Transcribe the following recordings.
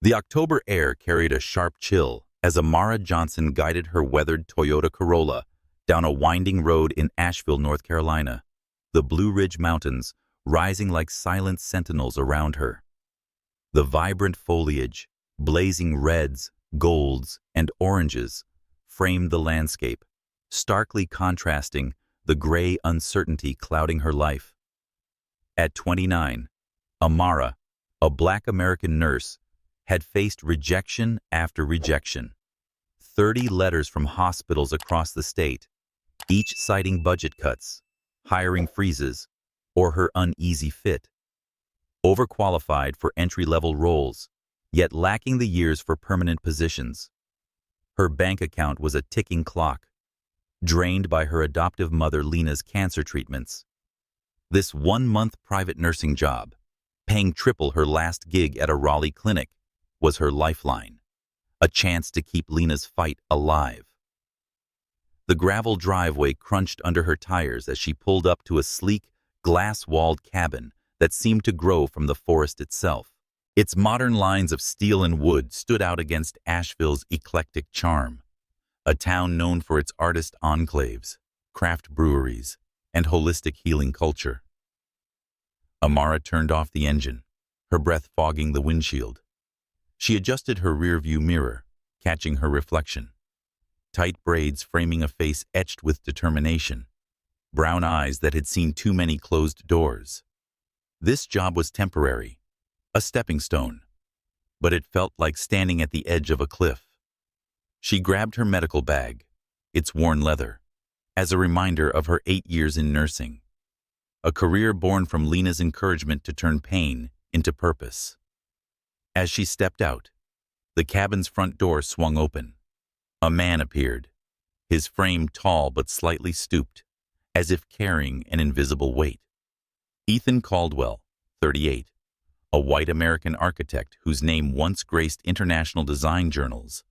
The October air carried a sharp chill as Amara Johnson guided her weathered Toyota Corolla down a winding road in Asheville, North Carolina, the Blue Ridge Mountains rising like silent sentinels around her. The vibrant foliage, blazing reds, golds, and oranges, framed the landscape, starkly contrasting the gray uncertainty clouding her life. At 29, Amara, a Black American nurse, had faced rejection after rejection. 30 letters from hospitals across the state, each citing budget cuts, hiring freezes, or her uneasy fit. Overqualified for entry-level roles, yet lacking the years for permanent positions. Her bank account was a ticking clock, drained by her adoptive mother Lena's cancer treatments. This one-month private nursing job, paying triple her last gig at a Raleigh clinic, was her lifeline, a chance to keep Lena's fight alive. The gravel driveway crunched under her tires as she pulled up to a sleek, glass-walled cabin that seemed to grow from the forest itself. Its modern lines of steel and wood stood out against Asheville's eclectic charm, a town known for its artist enclaves, craft breweries, and holistic healing culture. Amara turned off the engine, her breath fogging the windshield. She adjusted her rearview mirror, catching her reflection. Tight braids framing a face etched with determination, brown eyes that had seen too many closed doors. This job was temporary, a stepping stone, but it felt like standing at the edge of a cliff. She grabbed her medical bag, its worn leather, as a reminder of her 8 years in nursing, a career born from Lena's encouragement to turn pain into purpose. As she stepped out, the cabin's front door swung open. A man appeared, his frame tall but slightly stooped, as if carrying an invisible weight. Ethan Caldwell, 38, a white American architect whose name once graced international design journals,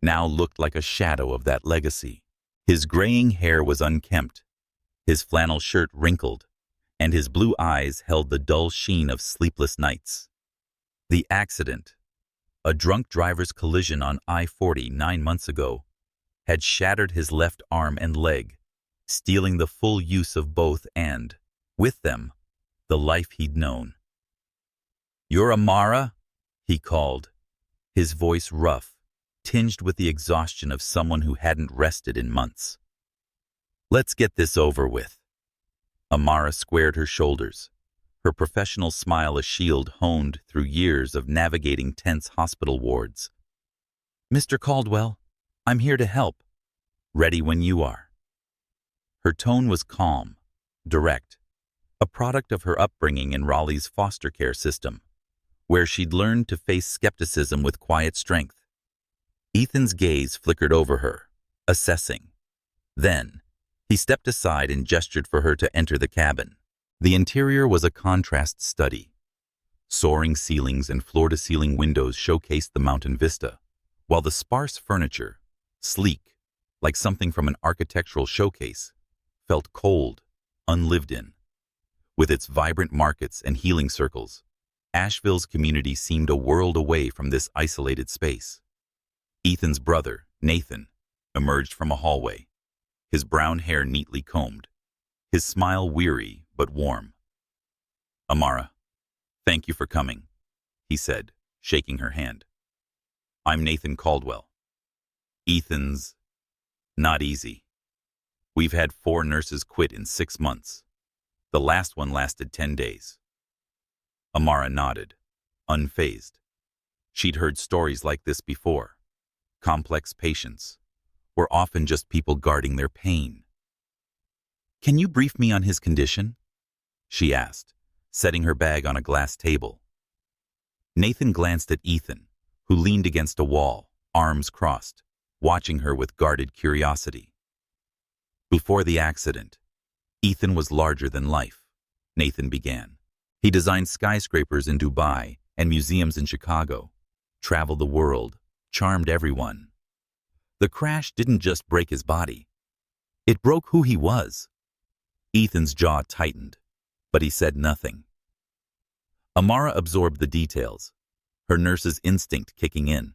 now looked like a shadow of that legacy. His graying hair was unkempt, his flannel shirt wrinkled, and his blue eyes held the dull sheen of sleepless nights. The accident, a drunk driver's collision on I-40 9 months ago, had shattered his left arm and leg, stealing the full use of both and, with them, the life he'd known. "You're Amara?" he called, his voice rough, tinged with the exhaustion of someone who hadn't rested in months. "Let's get this over with." Amara squared her shoulders, her professional smile a shield honed through years of navigating tense hospital wards. "Mr. Caldwell, I'm here to help. Ready when you are." Her tone was calm, direct, a product of her upbringing in Raleigh's foster care system, where she'd learned to face skepticism with quiet strength. Ethan's gaze flickered over her, assessing. Then, he stepped aside and gestured for her to enter the cabin. The interior was a contrast study. Soaring ceilings and floor-to-ceiling windows showcased the mountain vista, while the sparse furniture, sleek, like something from an architectural showcase, felt cold, unlived in. With its vibrant markets and healing circles, Asheville's community seemed a world away from this isolated space. Ethan's brother, Nathan, emerged from a hallway, his brown hair neatly combed, his smile weary but warm. "Amara, thank you for coming," he said, shaking her hand. "I'm Nathan Caldwell. Ethan's not easy. We've had 4 nurses quit in 6 months. The last one lasted 10 days. Amara nodded, unfazed. She'd heard stories like this before. Complex patients were often just people guarding their pain. "Can you brief me on his condition?" she asked, setting her bag on a glass table. Nathan glanced at Ethan, who leaned against a wall, arms crossed, watching her with guarded curiosity. Before the accident, Ethan was larger than life, Nathan began. He designed skyscrapers in Dubai and museums in Chicago, traveled the world, charmed everyone. The crash didn't just break his body. It broke who he was. Ethan's jaw tightened, but he said nothing. Amara absorbed the details, her nurse's instinct kicking in.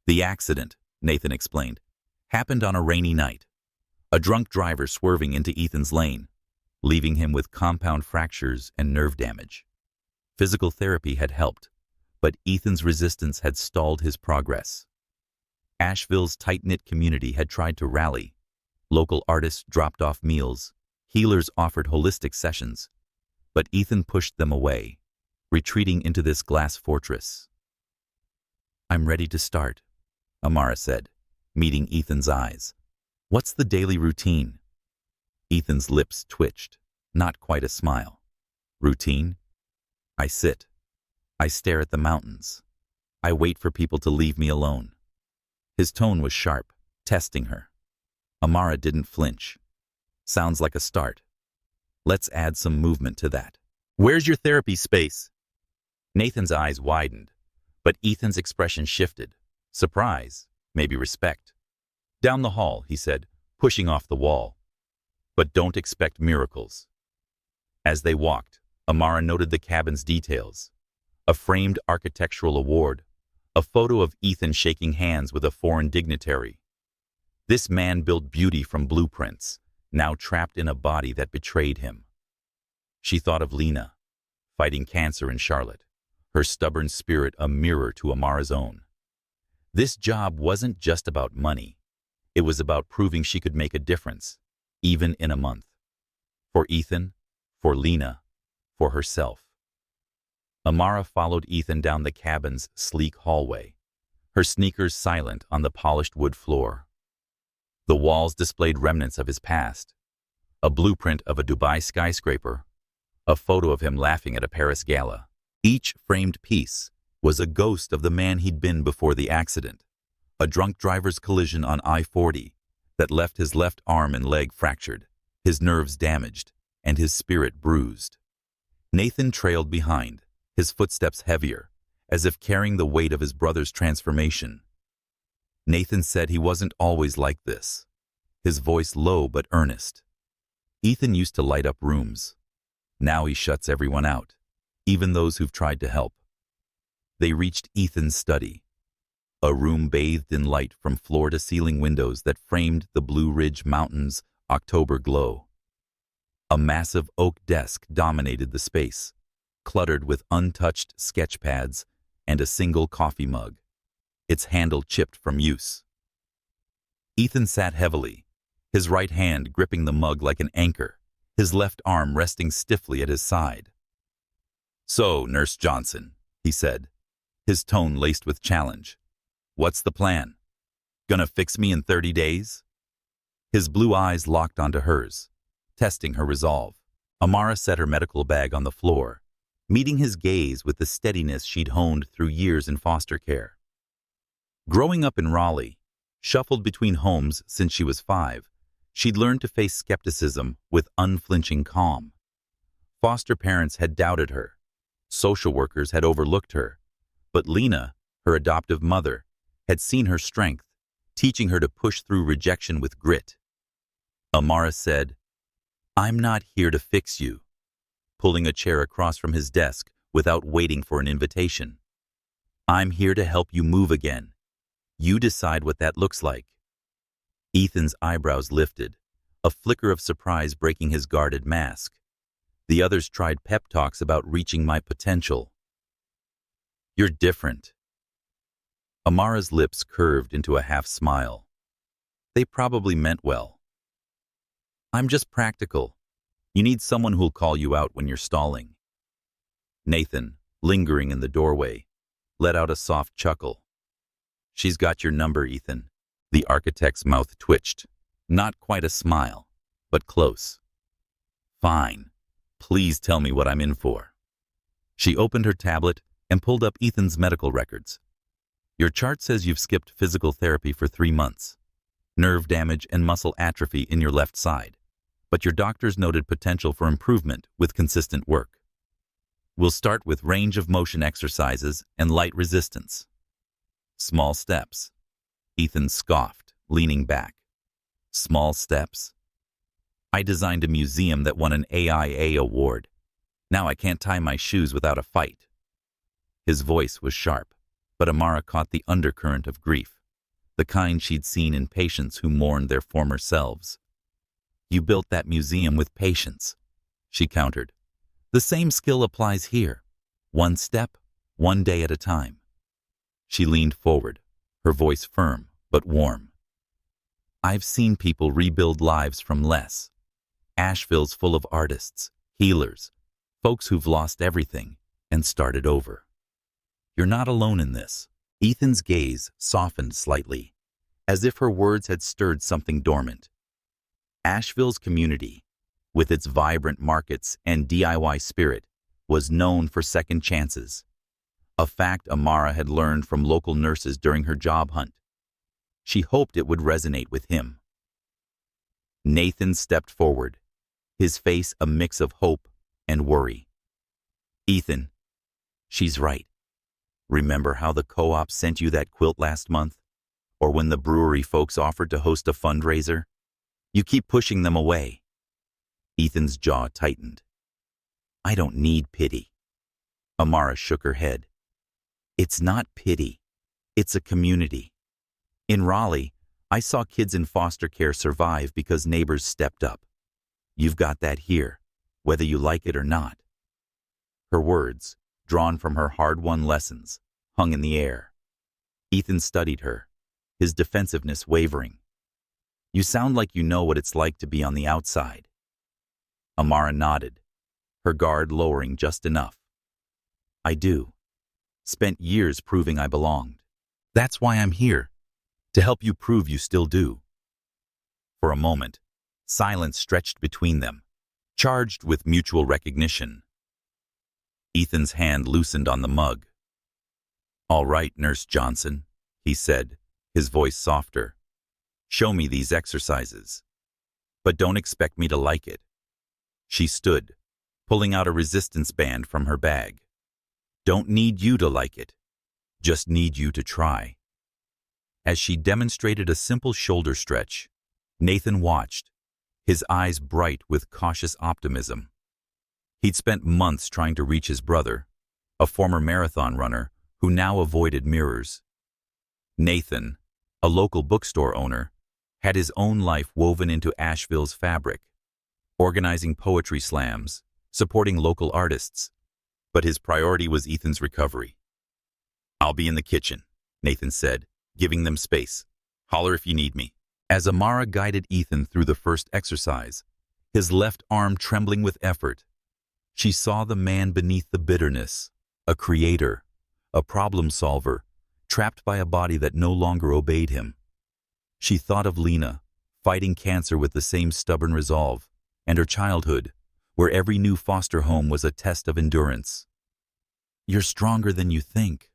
The accident, Nathan explained, happened on a rainy night. A drunk driver swerving into Ethan's lane, leaving him with compound fractures and nerve damage. Physical therapy had helped, but Ethan's resistance had stalled his progress. Asheville's tight-knit community had tried to rally. Local artists dropped off meals, healers offered holistic sessions, but Ethan pushed them away, retreating into this glass fortress. "I'm ready to start," Amara said, meeting Ethan's eyes. "What's the daily routine?" Ethan's lips twitched, not quite a smile. "Routine? I sit. I stare at the mountains. I wait for people to leave me alone." His tone was sharp, testing her. Amara didn't flinch. "Sounds like a start. Let's add some movement to that. Where's your therapy space?" Nathan's eyes widened, but Ethan's expression shifted. Surprise, maybe respect. "Down the hall," he said, pushing off the wall. "But don't expect miracles." As they walked, Amara noted the cabin's details. A framed architectural award, a photo of Ethan shaking hands with a foreign dignitary. This man built beauty from blueprints, now trapped in a body that betrayed him. She thought of Lena, fighting cancer in Charlotte, her stubborn spirit a mirror to Amara's own. This job wasn't just about money. It was about proving she could make a difference, even in a month. For Ethan, for Lena, for herself. Amara followed Ethan down the cabin's sleek hallway, her sneakers silent on the polished wood floor. The walls displayed remnants of his past, a blueprint of a Dubai skyscraper, a photo of him laughing at a Paris gala. Each framed piece was a ghost of the man he'd been before the accident, a drunk driver's collision on I-40 that left his left arm and leg fractured, his nerves damaged, and his spirit bruised. Nathan trailed behind, his footsteps heavier, as if carrying the weight of his brother's transformation. Nathan said he wasn't always like this, his voice low but earnest. Ethan used to light up rooms. Now he shuts everyone out, even those who've tried to help. They reached Ethan's study, a room bathed in light from floor-to-ceiling windows that framed the Blue Ridge Mountains' October glow. A massive oak desk dominated the space, cluttered with untouched sketch pads and a single coffee mug, its handle chipped from use. Ethan sat heavily, his right hand gripping the mug like an anchor, his left arm resting stiffly at his side. "So, Nurse Johnson," he said, his tone laced with challenge. "What's the plan? Gonna fix me in 30 days?" His blue eyes locked onto hers, testing her resolve. Amara set her medical bag on the floor, meeting his gaze with the steadiness she'd honed through years in foster care. Growing up in Raleigh, shuffled between homes since she was 5, she'd learned to face skepticism with unflinching calm. Foster parents had doubted her. Social workers had overlooked her. But Lena, her adoptive mother, had seen her strength, teaching her to push through rejection with grit. Amara said, "I'm not here to fix you," pulling a chair across from his desk without waiting for an invitation. "I'm here to help you move again. You decide what that looks like." Ethan's eyebrows lifted, a flicker of surprise breaking his guarded mask. The others tried pep talks about reaching my potential. "You're different." Amara's lips curved into a half smile. They probably meant well. "I'm just practical. You need someone who'll call you out when you're stalling." Nathan, lingering in the doorway, let out a soft chuckle. "She's got your number, Ethan." The architect's mouth twitched. Not quite a smile, but close. "Fine. Please tell me what I'm in for." She opened her tablet and pulled up Ethan's medical records. "Your chart says you've skipped physical therapy for 3 months. Nerve damage and muscle atrophy in your left side. But your doctors noted potential for improvement with consistent work. We'll start with range of motion exercises and light resistance." "Small steps." Ethan scoffed, leaning back. "Small steps? I designed a museum that won an AIA award. Now I can't tie my shoes without a fight." His voice was sharp. But Amara caught the undercurrent of grief, the kind she'd seen in patients who mourned their former selves. "You built that museum with patience," she countered. "The same skill applies here. One step, one day at a time." She leaned forward, her voice firm but warm. "I've seen people rebuild lives from less. Asheville's full of artists, healers, folks who've lost everything and started over. You're not alone in this." Ethan's gaze softened slightly, as if her words had stirred something dormant. Asheville's community, with its vibrant markets and DIY spirit, was known for second chances, a fact Amara had learned from local nurses during her job hunt. She hoped it would resonate with him. Nathan stepped forward, his face a mix of hope and worry. "Ethan, she's right. Remember how the co-op sent you that quilt last month? Or when the brewery folks offered to host a fundraiser? You keep pushing them away." Ethan's jaw tightened. "I don't need pity." Amara shook her head. "It's not pity. It's a community. In Raleigh, I saw kids in foster care survive because neighbors stepped up. You've got that here, whether you like it or not." Her words, drawn from her hard-won lessons, hung in the air. Ethan studied her, his defensiveness wavering. "You sound like you know what it's like to be on the outside." Amara nodded, her guard lowering just enough. "I do. Spent years proving I belonged. That's why I'm here, to help you prove you still do." For a moment, silence stretched between them, charged with mutual recognition. Ethan's hand loosened on the mug. "All right, Nurse Johnson," he said, his voice softer. "Show me these exercises. But don't expect me to like it." She stood, pulling out a resistance band from her bag. "Don't need you to like it. Just need you to try." As she demonstrated a simple shoulder stretch, Nathan watched, his eyes bright with cautious optimism. He'd spent months trying to reach his brother, a former marathon runner who now avoided mirrors. Nathan, a local bookstore owner, had his own life woven into Asheville's fabric, organizing poetry slams, supporting local artists. But his priority was Ethan's recovery. "I'll be in the kitchen," Nathan said, giving them space. "Holler if you need me." As Amara guided Ethan through the first exercise, his left arm trembling with effort, she saw the man beneath the bitterness, a creator, a problem solver, trapped by a body that no longer obeyed him. She thought of Lena, fighting cancer with the same stubborn resolve, and her childhood, where every new foster home was a test of endurance. "You're stronger than you think,"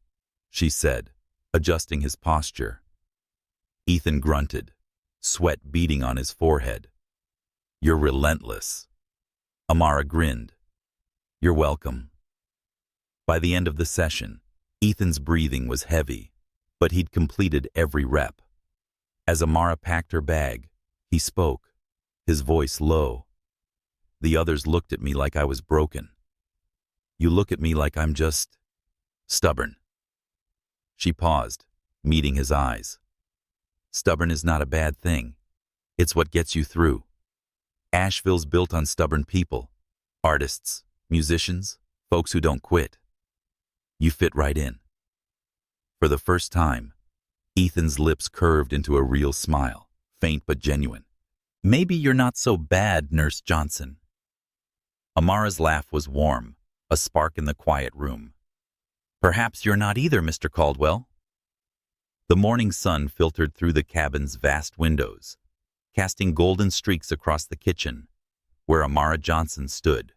she said, adjusting his posture. Ethan grunted, sweat beading on his forehead. "You're relentless." Amara grinned. "You're welcome." By the end of the session, Ethan's breathing was heavy, but he'd completed every rep. As Amara packed her bag, he spoke, his voice low. "The others looked at me like I was broken. You look at me like I'm just stubborn." She paused, meeting his eyes. "Stubborn is not a bad thing. It's what gets you through. Asheville's built on stubborn people, artists, musicians, folks who don't quit. You fit right in." For the first time, Ethan's lips curved into a real smile, faint but genuine. "Maybe you're not so bad, Nurse Johnson." Amara's laugh was warm, a spark in the quiet room. "Perhaps you're not either, Mr. Caldwell." The morning sun filtered through the cabin's vast windows, casting golden streaks across the kitchen, where Amara Johnson stood,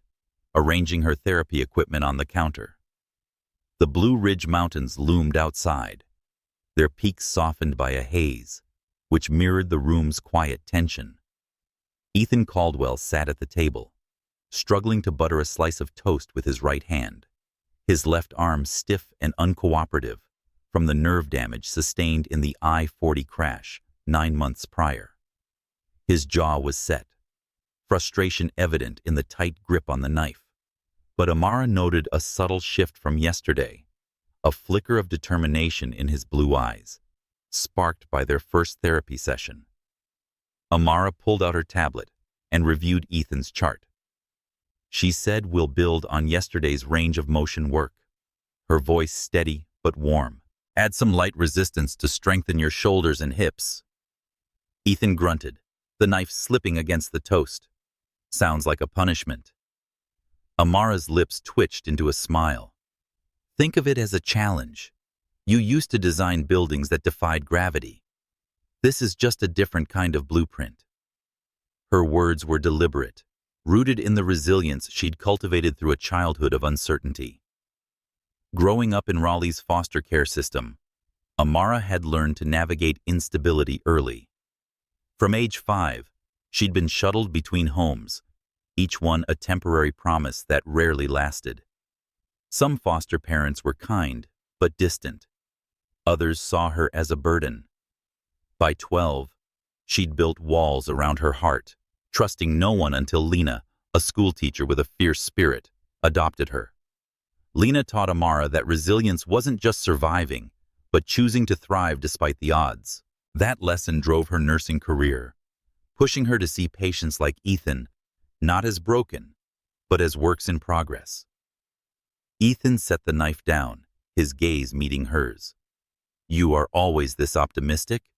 arranging her therapy equipment on the counter. The Blue Ridge Mountains loomed outside, their peaks softened by a haze, which mirrored the room's quiet tension. Ethan Caldwell sat at the table, struggling to butter a slice of toast with his right hand, his left arm stiff and uncooperative from the nerve damage sustained in the I-40 crash 9 months prior. His jaw was set, frustration evident in the tight grip on the knife. But Amara noted a subtle shift from yesterday, a flicker of determination in his blue eyes, sparked by their first therapy session. Amara pulled out her tablet and reviewed Ethan's chart. She said, "We'll build on yesterday's range of motion work." Her voice steady but warm. "Add some light resistance to strengthen your shoulders and hips." Ethan grunted, the knife slipping against the toast. "Sounds like a punishment." Amara's lips twitched into a smile. "Think of it as a challenge. You used to design buildings that defied gravity. This is just a different kind of blueprint." Her words were deliberate, rooted in the resilience she'd cultivated through a childhood of uncertainty. Growing up in Raleigh's foster care system, Amara had learned to navigate instability early. From age 5, she'd been shuttled between homes, each one a temporary promise that rarely lasted. Some foster parents were kind, but distant. Others saw her as a burden. By 12, she'd built walls around her heart, trusting no one until Lena, a schoolteacher with a fierce spirit, adopted her. Lena taught Amara that resilience wasn't just surviving, but choosing to thrive despite the odds. That lesson drove her nursing career, pushing her to see patients like Ethan not as broken, but as works in progress. Ethan set the knife down, his gaze meeting hers. "You are always this optimistic,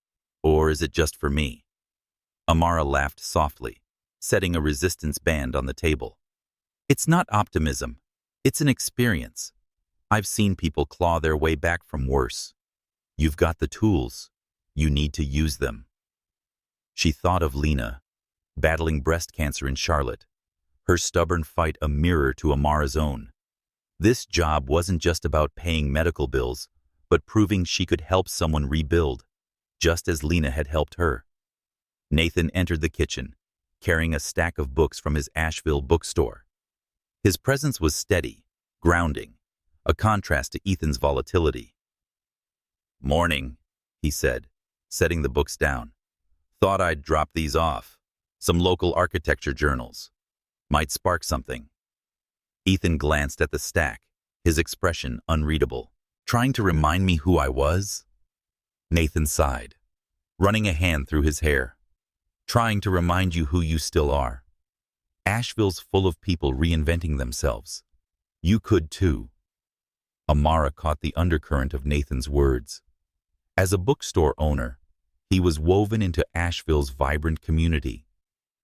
or is it just for me?" Amara laughed softly, setting a resistance band on the table. "It's not optimism. It's an experience. I've seen people claw their way back from worse. You've got the tools. You need to use them." She thought of Lena, battling breast cancer in Charlotte, her stubborn fight a mirror to Amara's own. This job wasn't just about paying medical bills, but proving she could help someone rebuild, just as Lena had helped her. Nathan entered the kitchen, carrying a stack of books from his Asheville bookstore. His presence was steady, grounding, a contrast to Ethan's volatility. "Morning," he said, setting the books down. "Thought I'd drop these off. Some local architecture journals. Might spark something." Ethan glanced at the stack, his expression unreadable. "Trying to remind me who I was?" Nathan sighed, running a hand through his hair. "Trying to remind you who you still are. Asheville's full of people reinventing themselves. You could too." Amara caught the undercurrent of Nathan's words. As a bookstore owner, he was woven into Asheville's vibrant community.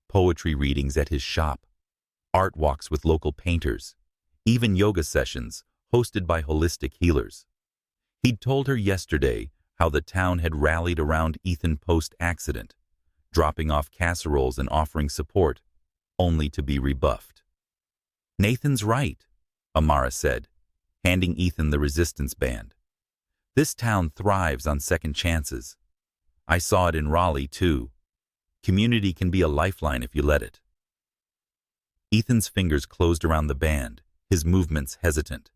Poetry readings at his shop, art walks with local painters, even yoga sessions hosted by holistic healers. He'd told her yesterday how the town had rallied around Ethan post-accident, dropping off casseroles and offering support, only to be rebuffed. "Nathan's right," Amara said, handing Ethan the resistance band. "This town thrives on second chances. I saw it in Raleigh, too. Community can be a lifeline if you let it." Ethan's fingers closed around the band, his movements hesitant.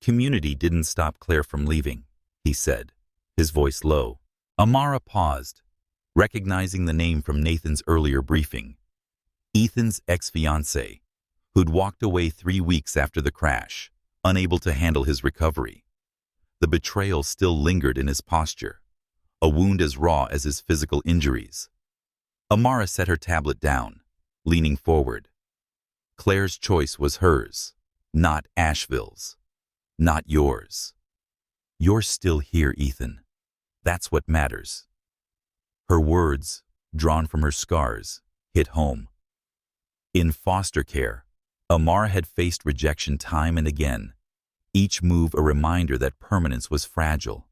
"Community didn't stop Claire from leaving," he said, his voice low. Amara paused, recognizing the name from Nathan's earlier briefing. Ethan's ex-fiancée, who'd walked away 3 weeks after the crash, unable to handle his recovery. The betrayal still lingered in his posture, a wound as raw as his physical injuries. Amara set her tablet down, leaning forward. Claire's choice was hers, not Asheville's, not yours. You're still here, Ethan. That's what matters. Her words, drawn from her scars, hit home. In foster care, Amara had faced rejection time and again, each move a reminder that permanence was fragile.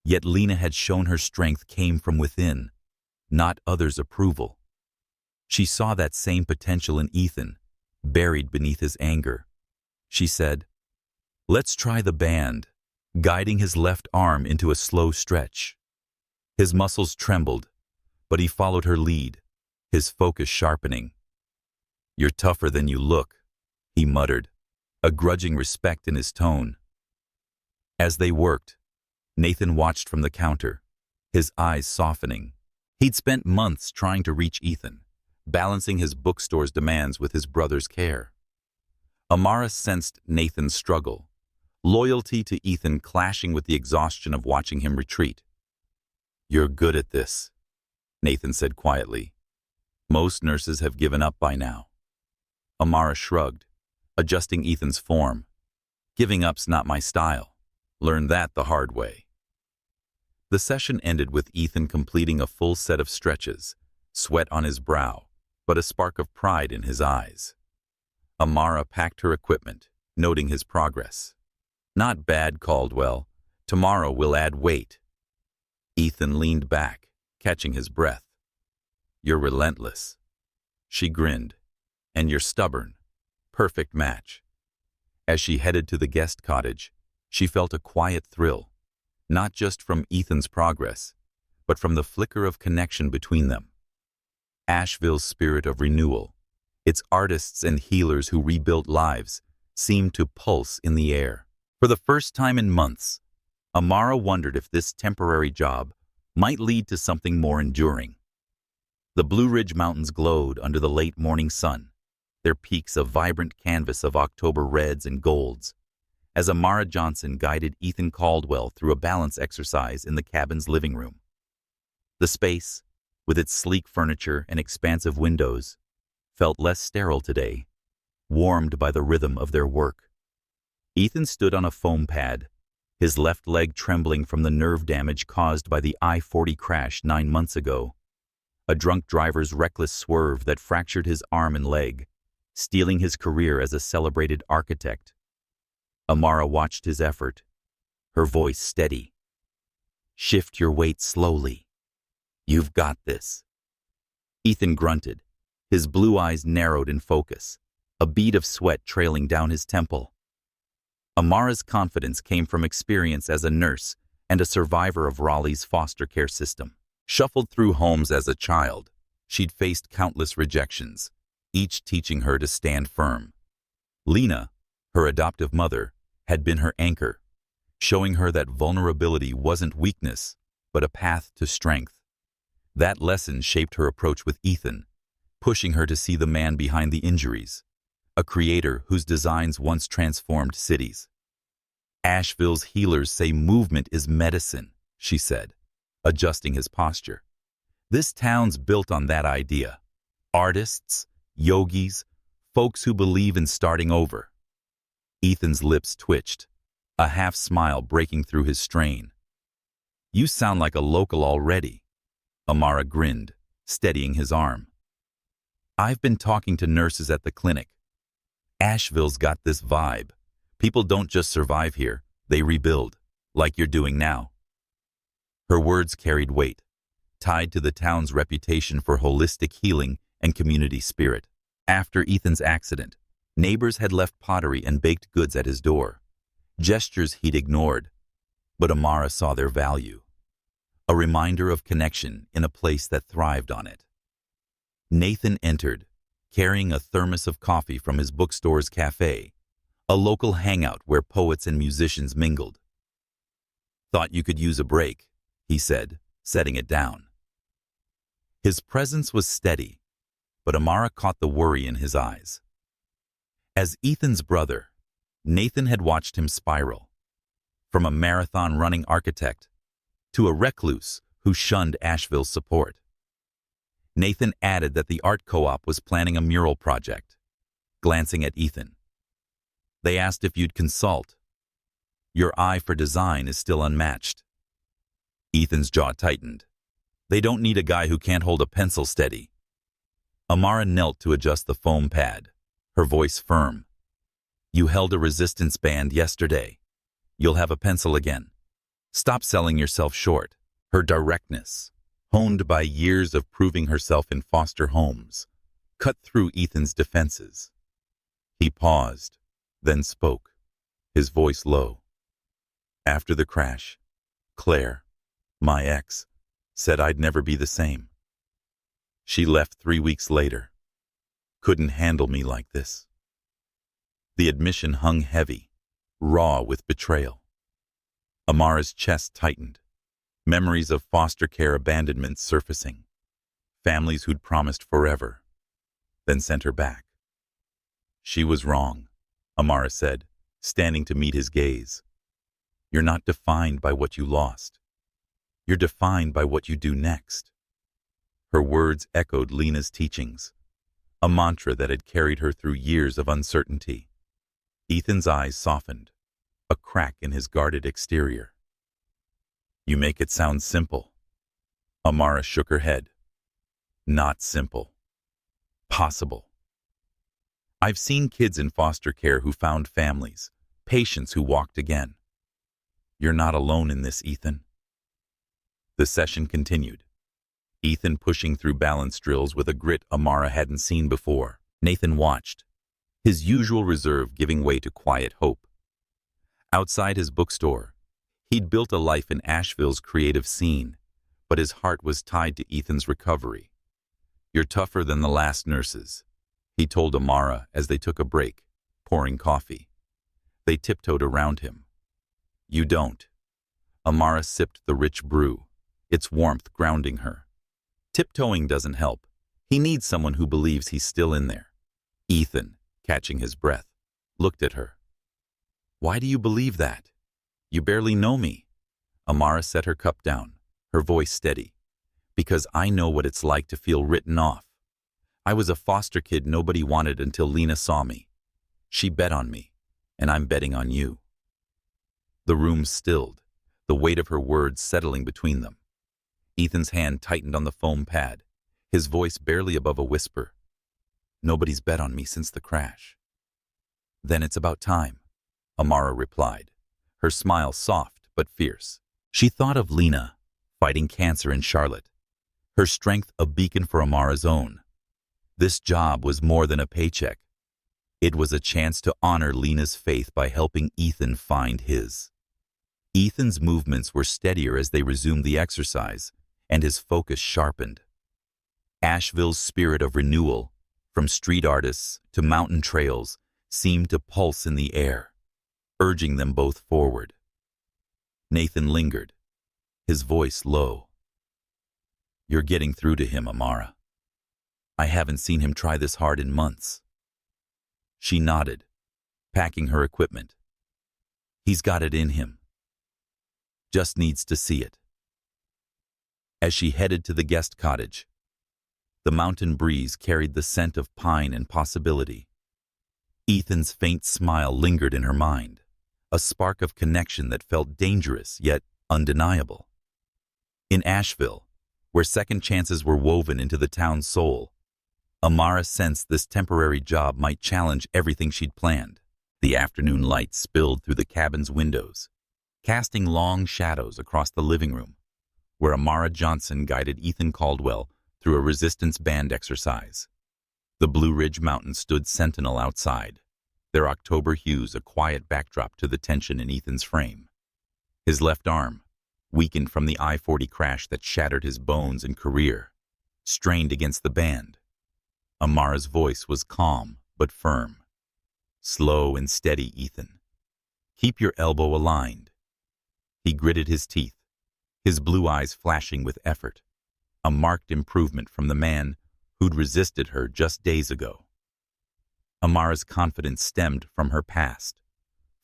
Yet Lena had shown her strength came from within, not others' approval. She saw that same potential in Ethan, buried beneath his anger. She said, "Let's try the band," guiding his left arm into a slow stretch. His muscles trembled, but he followed her lead, his focus sharpening. "You're tougher than you look," he muttered, a grudging respect in his tone. As they worked, Nathan watched from the counter, his eyes softening. He'd spent months trying to reach Ethan, balancing his bookstore's demands with his brother's care. Amara sensed Nathan's struggle, loyalty to Ethan clashing with the exhaustion of watching him retreat. "You're good at this," Nathan said quietly. "Most nurses have given up by now." Amara shrugged, adjusting Ethan's form. "Giving up's not my style. Learned that the hard way." The session ended with Ethan completing a full set of stretches, sweat on his brow, but a spark of pride in his eyes. Amara packed her equipment, noting his progress. "Not bad, Caldwell. Tomorrow we'll add weight." Ethan leaned back, catching his breath. "You're relentless." She grinned. "And you're stubborn. Perfect match." As she headed to the guest cottage, she felt a quiet thrill, not just from Ethan's progress, but from the flicker of connection between them. Asheville's spirit of renewal, its artists and healers who rebuilt lives, seemed to pulse in the air. For the first time in months, Amara wondered if this temporary job might lead to something more enduring. The Blue Ridge Mountains glowed under the late morning sun, their peaks a vibrant canvas of October reds and golds, as Amara Johnson guided Ethan Caldwell through a balance exercise in the cabin's living room. The space, with its sleek furniture and expansive windows, felt less sterile today, warmed by the rhythm of their work. Ethan stood on a foam pad, his left leg trembling from the nerve damage caused by the I-40 crash 9 months ago, a drunk driver's reckless swerve that fractured his arm and leg, stealing his career as a celebrated architect. Amara watched his effort, her voice steady. "Shift your weight slowly. You've got this." Ethan grunted, his blue eyes narrowed in focus, a bead of sweat trailing down his temple. Amara's confidence came from experience as a nurse and a survivor of Raleigh's foster care system. Shuffled through homes as a child, she'd faced countless rejections, each teaching her to stand firm. Lena, her adoptive mother, had been her anchor, showing her that vulnerability wasn't weakness, but a path to strength. That lesson shaped her approach with Ethan, pushing her to see the man behind the injuries, a creator whose designs once transformed cities. "Asheville's healers say movement is medicine," she said, adjusting his posture. "This town's built on that idea. Artists, yogis, folks who believe in starting over." Ethan's lips twitched, a half smile breaking through his strain. "You sound like a local already." Amara grinned, steadying his arm. "I've been talking to nurses at the clinic. Asheville's got this vibe. People don't just survive here, they rebuild, like you're doing now." Her words carried weight, tied to the town's reputation for holistic healing and community spirit. After Ethan's accident, neighbors had left pottery and baked goods at his door, gestures he'd ignored, but Amara saw their value. A reminder of connection in a place that thrived on it. Nathan entered, carrying a thermos of coffee from his bookstore's cafe, a local hangout where poets and musicians mingled. "Thought you could use a break," he said, setting it down. His presence was steady, but Amara caught the worry in his eyes. As Ethan's brother, Nathan had watched him spiral, from a marathon-running architect to a recluse who shunned Asheville's support. Nathan added that the art co-op was planning a mural project, glancing at Ethan. "They asked if you'd consult. Your eye for design is still unmatched." Ethan's jaw tightened. "They don't need a guy who can't hold a pencil steady." Amara knelt to adjust the foam pad, her voice firm. "You held a resistance band yesterday. You'll have a pencil again. Stop selling yourself short." Her directness, honed by years of proving herself in foster homes, cut through Ethan's defenses. He paused, then spoke, his voice low. "After the crash, Claire, my ex, said I'd never be the same. She left 3 weeks later. Couldn't handle me like this." The admission hung heavy, raw with betrayal. Amara's chest tightened, memories of foster care abandonment surfacing, families who'd promised forever, then sent her back. "She was wrong," Amara said, standing to meet his gaze. You're not defined by what you lost. You're defined by what you do next. Her words echoed Lena's teachings, a mantra that had carried her through years of uncertainty. Ethan's eyes softened, a crack in his guarded exterior. You make it sound simple. Amara shook her head. Not simple. Possible. I've seen kids in foster care who found families, patients who walked again. You're not alone in this, Ethan. The session continued, Ethan pushing through balance drills with a grit Amara hadn't seen before. Nathan watched, his usual reserve giving way to quiet hope. Outside his bookstore, he'd built a life in Asheville's creative scene, but his heart was tied to Ethan's recovery. You're tougher than the last nurses, he told Amara as they took a break, pouring coffee. They tiptoed around him. You don't. Amara sipped the rich brew, its warmth grounding her. Tiptoeing doesn't help. He needs someone who believes he's still in there. Ethan, catching his breath, looked at her. Why do you believe that? You barely know me. Amara set her cup down, her voice steady. Because I know what it's like to feel written off. I was a foster kid nobody wanted until Lena saw me. She bet on me, and I'm betting on you. The room stilled, the weight of her words settling between them. Ethan's hand tightened on the foam pad, his voice barely above a whisper. Nobody's bet on me since the crash. Then it's about time, Amara replied, her smile soft but fierce. She thought of Lena, fighting cancer in Charlotte, her strength a beacon for Amara's own. This job was more than a paycheck. It was a chance to honor Lena's faith by helping Ethan find his. Ethan's movements were steadier as they resumed the exercise, and his focus sharpened. Asheville's spirit of renewal, from street artists to mountain trails, seemed to pulse in the air, urging them both forward. Nathan lingered, his voice low. You're getting through to him, Amara. I haven't seen him try this hard in months. She nodded, packing her equipment. He's got it in him. Just needs to see it. As she headed to the guest cottage, the mountain breeze carried the scent of pine and possibility. Ethan's faint smile lingered in her mind, a spark of connection that felt dangerous yet undeniable. In Asheville, where second chances were woven into the town's soul, Amara sensed this temporary job might challenge everything she'd planned. The afternoon light spilled through the cabin's windows, casting long shadows across the living room, where Amara Johnson guided Ethan Caldwell through a resistance band exercise. The Blue Ridge Mountains stood sentinel outside, their October hues a quiet backdrop to the tension in Ethan's frame. His left arm, weakened from the I-40 crash that shattered his bones and career, strained against the band. Amara's voice was calm but firm. Slow and steady, Ethan. Keep your elbow aligned. He gritted his teeth, his blue eyes flashing with effort, a marked improvement from the man who'd resisted her just days ago. Amara's confidence stemmed from her past,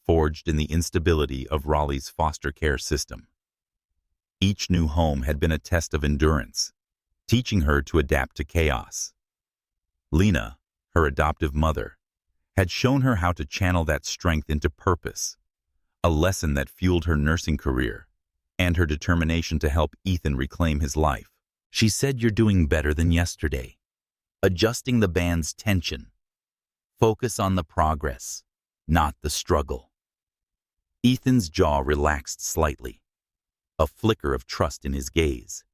forged in the instability of Raleigh's foster care system. Each new home had been a test of endurance, teaching her to adapt to chaos. Lena, her adoptive mother, had shown her how to channel that strength into purpose, a lesson that fueled her nursing career and her determination to help Ethan reclaim his life. She said, "You're doing better than yesterday." Adjusting the band's tension. Focus on the progress, not the struggle. Ethan's jaw relaxed slightly, a flicker of trust in his gaze.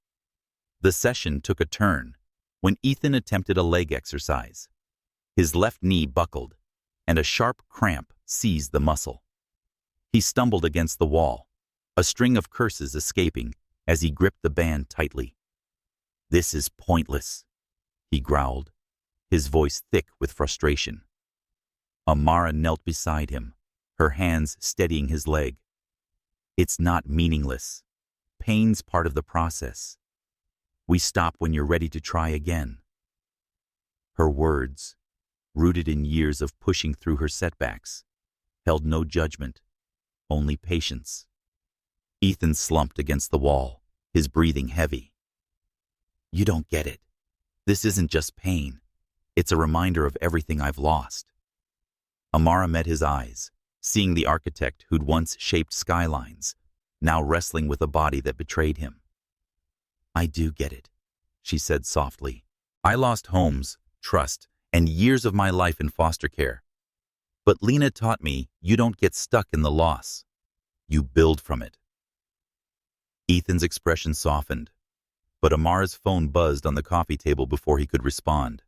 The session took a turn when Ethan attempted a leg exercise. His left knee buckled, and a sharp cramp seized the muscle. He stumbled against the wall, a string of curses escaping as he gripped the band tightly. "This is pointless," he growled, his voice thick with frustration. Amara knelt beside him, her hands steadying his leg. "It's not meaningless. Pain's part of the process. We stop when you're ready to try again." Her words, rooted in years of pushing through her setbacks, held no judgment, only patience. Ethan slumped against the wall, his breathing heavy. You don't get it. This isn't just pain. It's a reminder of everything I've lost. Amara met his eyes, seeing the architect who'd once shaped skylines, now wrestling with a body that betrayed him. I do get it, she said softly. I lost homes, trust, and years of my life in foster care. But Lena taught me you don't get stuck in the loss. You build from it. Ethan's expression softened, but Amara's phone buzzed on the coffee table before he could respond.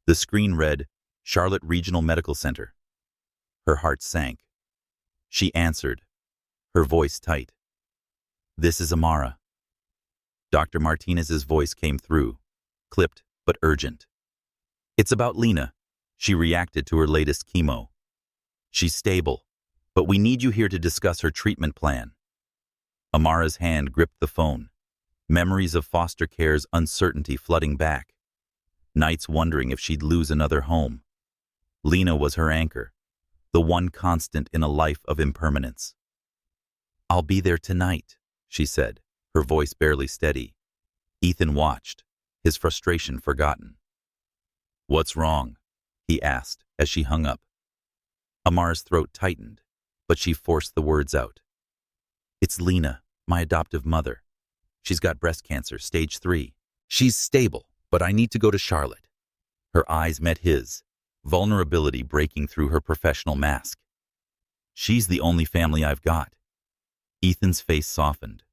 The screen read, Charlotte Regional Medical Center. Her heart sank. She answered, her voice tight. This is Amara. Dr. Martinez's voice came through, clipped but urgent. It's about Lena. She reacted to her latest chemo. She's stable, but we need you here to discuss her treatment plan. Amara's hand gripped the phone, memories of foster care's uncertainty flooding back. Nights wondering if she'd lose another home. Lena was her anchor, the one constant in a life of impermanence. I'll be there tonight, she said, her voice barely steady. Ethan watched, his frustration forgotten. What's wrong? He asked as she hung up. Amara's throat tightened, but she forced the words out. It's Lena, my adoptive mother. She's got breast cancer, stage 3. She's stable, but I need to go to Charlotte. Her eyes met his, vulnerability breaking through her professional mask. She's the only family I've got. Ethan's face softened,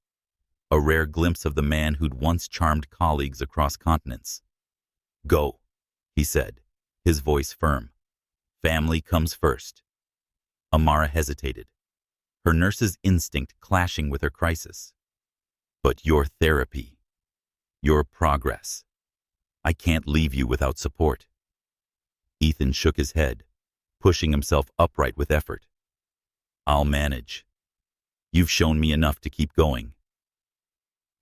a rare glimpse of the man who'd once charmed colleagues across continents. Go, he said, his voice firm. Family comes first. Amara hesitated, her nurse's instinct clashing with her crisis. But your therapy, your progress. I can't leave you without support. Ethan shook his head, pushing himself upright with effort. I'll manage. You've shown me enough to keep going.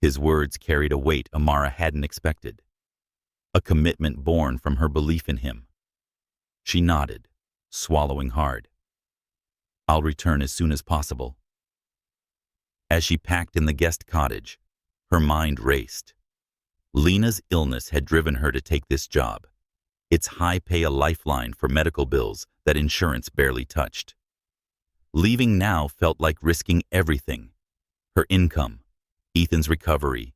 His words carried a weight Amara hadn't expected, a commitment born from her belief in him. She nodded, swallowing hard. I'll return as soon as possible. As she packed in the guest cottage, her mind raced. Lena's illness had driven her to take this job, its high pay a lifeline for medical bills that insurance barely touched. Leaving now felt like risking everything. Her income, Ethan's recovery,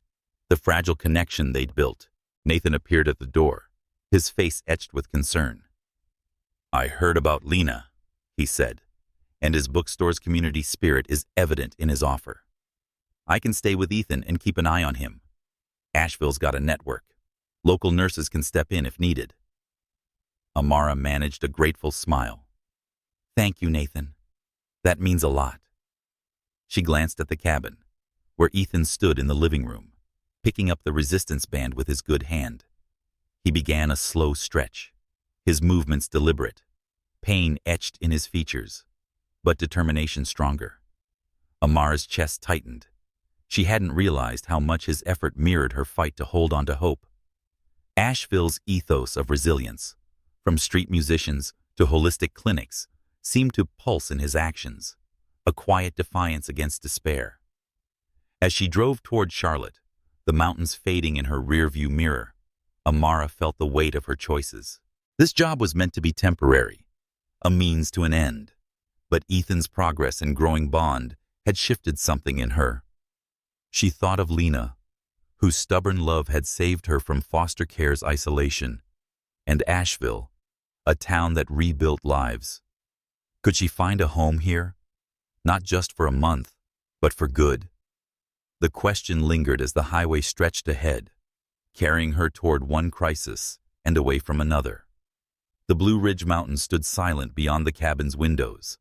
the fragile connection they'd built. Nathan appeared at the door, his face etched with concern. I heard about Lena, he said, and his bookstore's community spirit is evident in his offer. I can stay with Ethan and keep an eye on him. Asheville's got a network. Local nurses can step in if needed. Amara managed a grateful smile. Thank you, Nathan. That means a lot. She glanced at the cabin, where Ethan stood in the living room, picking up the resistance band with his good hand. He began a slow stretch, his movements deliberate, pain etched in his features, but determination stronger. Amara's chest tightened. She hadn't realized how much his effort mirrored her fight to hold on to hope. Asheville's ethos of resilience, from street musicians to holistic clinics, seemed to pulse in his actions, a quiet defiance against despair. As she drove toward Charlotte, the mountains fading in her rearview mirror, Amara felt the weight of her choices. This job was meant to be temporary, a means to an end, but Ethan's progress and growing bond had shifted something in her. She thought of Lena, whose stubborn love had saved her from foster care's isolation, and Asheville, a town that rebuilt lives. Could she find a home here? Not just for a month, but for good? The question lingered as the highway stretched ahead, carrying her toward one crisis and away from another. The Blue Ridge Mountains stood silent beyond the cabin's windows,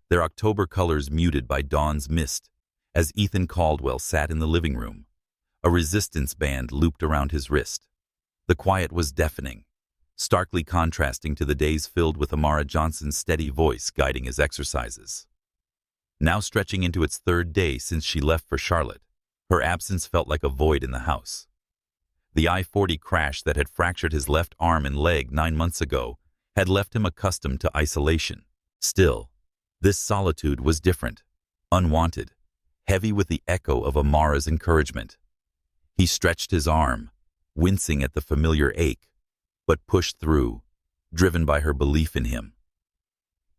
their October colors muted by dawn's mist, as Ethan Caldwell sat in the living room, a resistance band looped around his wrist. The quiet was deafening, starkly contrasting to the days filled with Amara Johnson's steady voice guiding his exercises. Now stretching into its third day since she left for Charlotte, her absence felt like a void in the house. The I-40 crash that had fractured his left arm and leg 9 months ago had left him accustomed to isolation. Still, This solitude was different, unwanted, heavy with the echo of Amara's encouragement. He stretched his arm, wincing at the familiar ache, but pushed through, driven by her belief in him.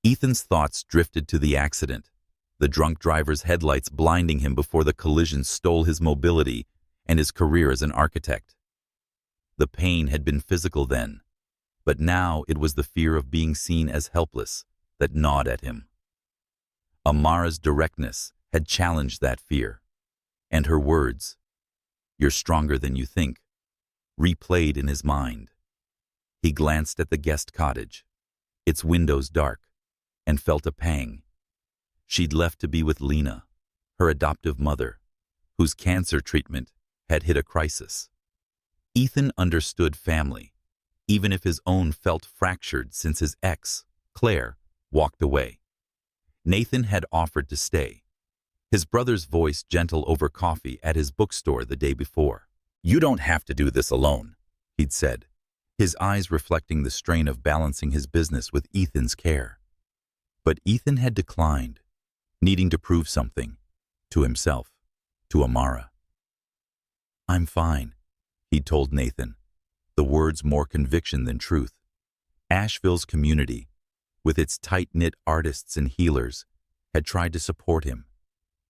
Ethan's thoughts drifted to the accident, the drunk driver's headlights blinding him before the collision stole his mobility and his career as an architect. The pain had been physical then, but now it was the fear of being seen as helpless that gnawed at him. Amara's directness had challenged that fear, and her words, "You're stronger than you think," replayed in his mind. He glanced at the guest cottage, its windows dark, and felt a pang. She'd left to be with Lena, her adoptive mother, whose cancer treatment had hit a crisis. Ethan understood family, even if his own felt fractured since his ex, Claire, walked away. Nathan had offered to stay, his brother's voice gentle over coffee at his bookstore the day before. "You don't have to do this alone," he'd said, his eyes reflecting the strain of balancing his business with Ethan's care. But Ethan had declined, needing to prove something, to himself, to Amara. "I'm fine," he'd told Nathan, the words more conviction than truth. Asheville's community, with its tight-knit artists and healers, had tried to support him.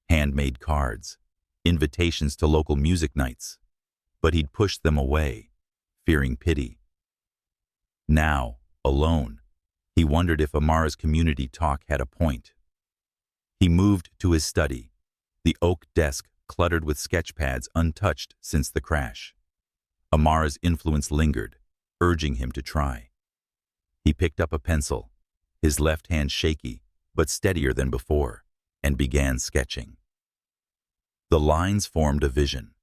Handmade cards, invitations to local music nights, but he'd pushed them away, fearing pity. Now, alone, he wondered if Amara's community talk had a point. He moved to his study, the oak desk cluttered with sketch pads untouched since the crash. Amara's influence lingered, urging him to try. He picked up a pencil, his left hand shaky but steadier than before, and began sketching. The lines formed a vision,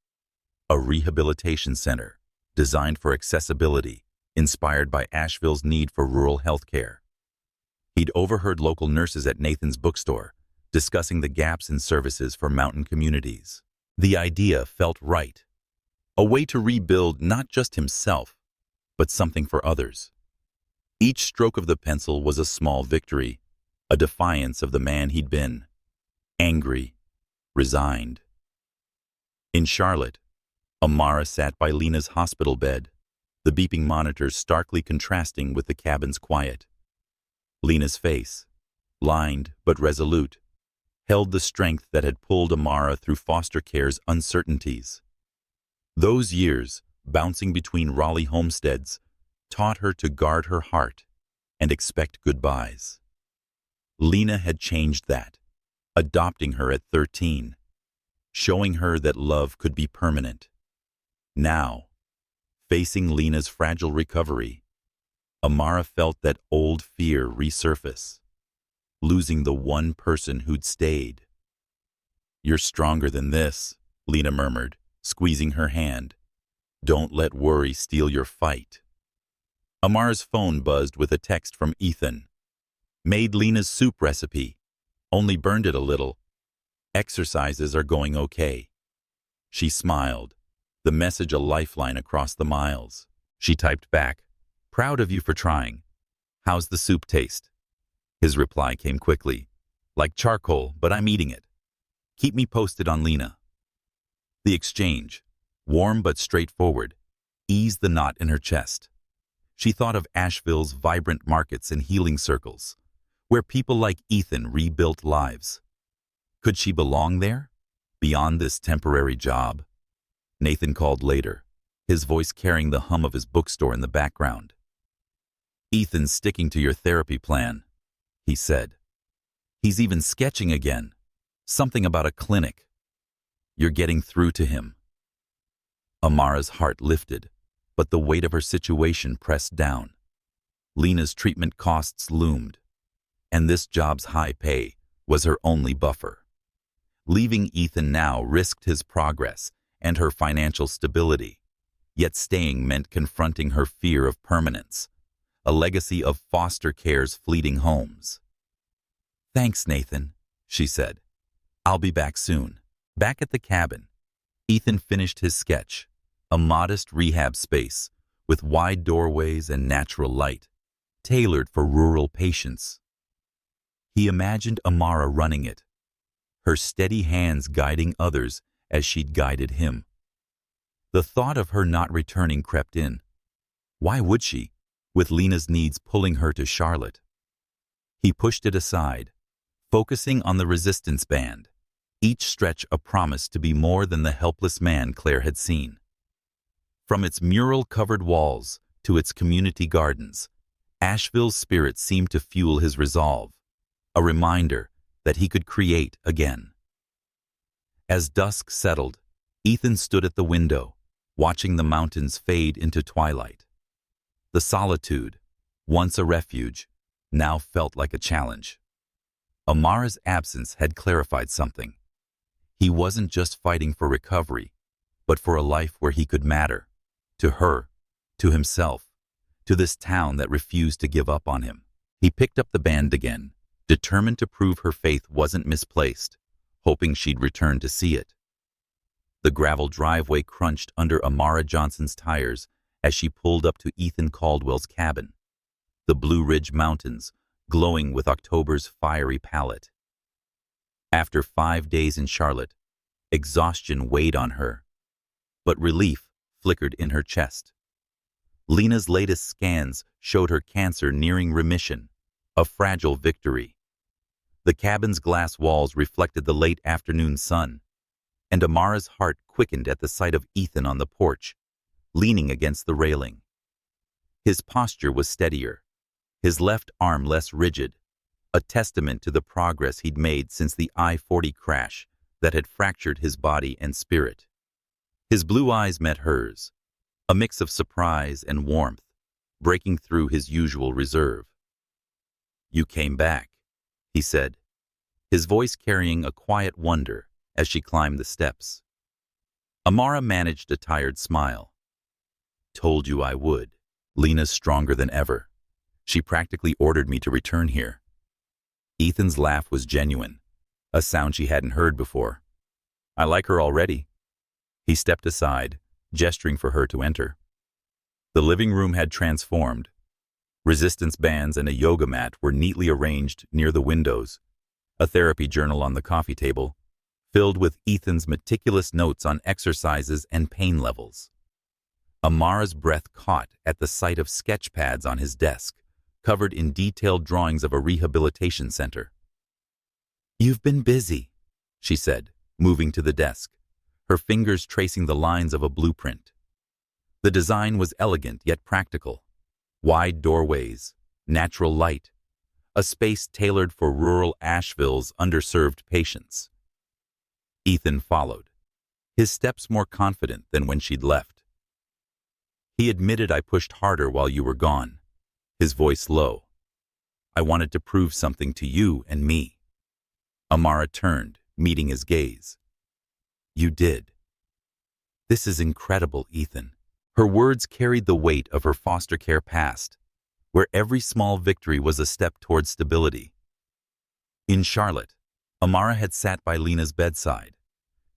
a rehabilitation center designed for accessibility, inspired by Asheville's need for rural health care. He'd overheard local nurses at Nathan's bookstore discussing the gaps in services for mountain communities. The idea felt right, a way to rebuild not just himself, but something for others. Each stroke of the pencil was a small victory, a defiance of the man he'd been, angry, resigned. In Charlotte, Amara sat by Lena's hospital bed, the beeping monitors starkly contrasting with the cabin's quiet. Lena's face, lined but resolute, held the strength that had pulled Amara through foster care's uncertainties. Those years, bouncing between Raleigh homesteads, taught her to guard her heart and expect goodbyes. Lena had changed that, adopting her at 13, showing her that love could be permanent. Now, facing Lena's fragile recovery, Amara felt that old fear resurface, losing the one person who'd stayed. "You're stronger than this," Lena murmured, squeezing her hand. "Don't let worry steal your fight." Amara's phone buzzed with a text from Ethan. "Made Lena's soup recipe, only burned it a little. Exercises are going okay." She smiled, the message a lifeline across the miles. She typed back, "Proud of you for trying. How's the soup taste?" His reply came quickly, "Like charcoal, but I'm eating it. Keep me posted on Lena." The exchange, warm but straightforward, eased the knot in her chest. She thought of Asheville's vibrant markets and healing circles, where people like Ethan rebuilt lives. Could she belong there, beyond this temporary job? Nathan called later, his voice carrying the hum of his bookstore in the background. "Ethan's sticking to your therapy plan," he said. "He's even sketching again, something about a clinic. You're getting through to him." Amara's heart lifted, but the weight of her situation pressed down. Lena's treatment costs loomed, and this job's high pay was her only buffer. Leaving Ethan now risked his progress and her financial stability, yet staying meant confronting her fear of permanence, a legacy of foster care's fleeting homes. "Thanks, Nathan," she said. "I'll be back soon." Back at the cabin, Ethan finished his sketch, a modest rehab space with wide doorways and natural light, tailored for rural patients. He imagined Amara running it, her steady hands guiding others as she'd guided him. The thought of her not returning crept in. Why would she, with Lena's needs pulling her to Charlotte? He pushed it aside, focusing on the resistance band, each stretch a promise to be more than the helpless man Claire had seen. From its mural-covered walls to its community gardens, Asheville's spirit seemed to fuel his resolve, a reminder that he could create again. As dusk settled, Ethan stood at the window, watching the mountains fade into twilight. The solitude, once a refuge, now felt like a challenge. Amara's absence had clarified something. He wasn't just fighting for recovery, but for a life where he could matter. To her, to himself, to this town that refused to give up on him. He picked up the band again, determined to prove her faith wasn't misplaced, hoping she'd return to see it. The gravel driveway crunched under Amara Johnson's tires as she pulled up to Ethan Caldwell's cabin, the Blue Ridge Mountains glowing with October's fiery palette. After 5 days in Charlotte, exhaustion weighed on her, but relief flickered in her chest. Lena's latest scans showed her cancer nearing remission, a fragile victory. The cabin's glass walls reflected the late afternoon sun, and Amara's heart quickened at the sight of Ethan on the porch, leaning against the railing. His posture was steadier, his left arm less rigid, a testament to the progress he'd made since the I-40 crash that had fractured his body and spirit. His blue eyes met hers, a mix of surprise and warmth, breaking through his usual reserve. "You came back," he said, his voice carrying a quiet wonder as she climbed the steps. Amara managed a tired smile. "Told you I would." Lena's stronger than ever. She practically ordered me to return here. Ethan's laugh was genuine, a sound she hadn't heard before. "I like her already." He stepped aside, gesturing for her to enter. The living room had transformed. Resistance bands and a yoga mat were neatly arranged near the windows, a therapy journal on the coffee table, filled with Ethan's meticulous notes on exercises and pain levels. Amara's breath caught at the sight of sketch pads on his desk, covered in detailed drawings of a rehabilitation center. "You've been busy," she said, moving to the desk, her fingers tracing the lines of a blueprint. The design was elegant yet practical. Wide doorways, natural light, a space tailored for rural Asheville's underserved patients. Ethan followed, his steps more confident than when she'd left. "He admitted I pushed harder while you were gone," his voice low. "I wanted to prove something to you and me." Amara turned, meeting his gaze. "You did." "This is incredible, Ethan." Her words carried the weight of her foster care past, where every small victory was a step toward stability. In Charlotte, Amara had sat by Lena's bedside,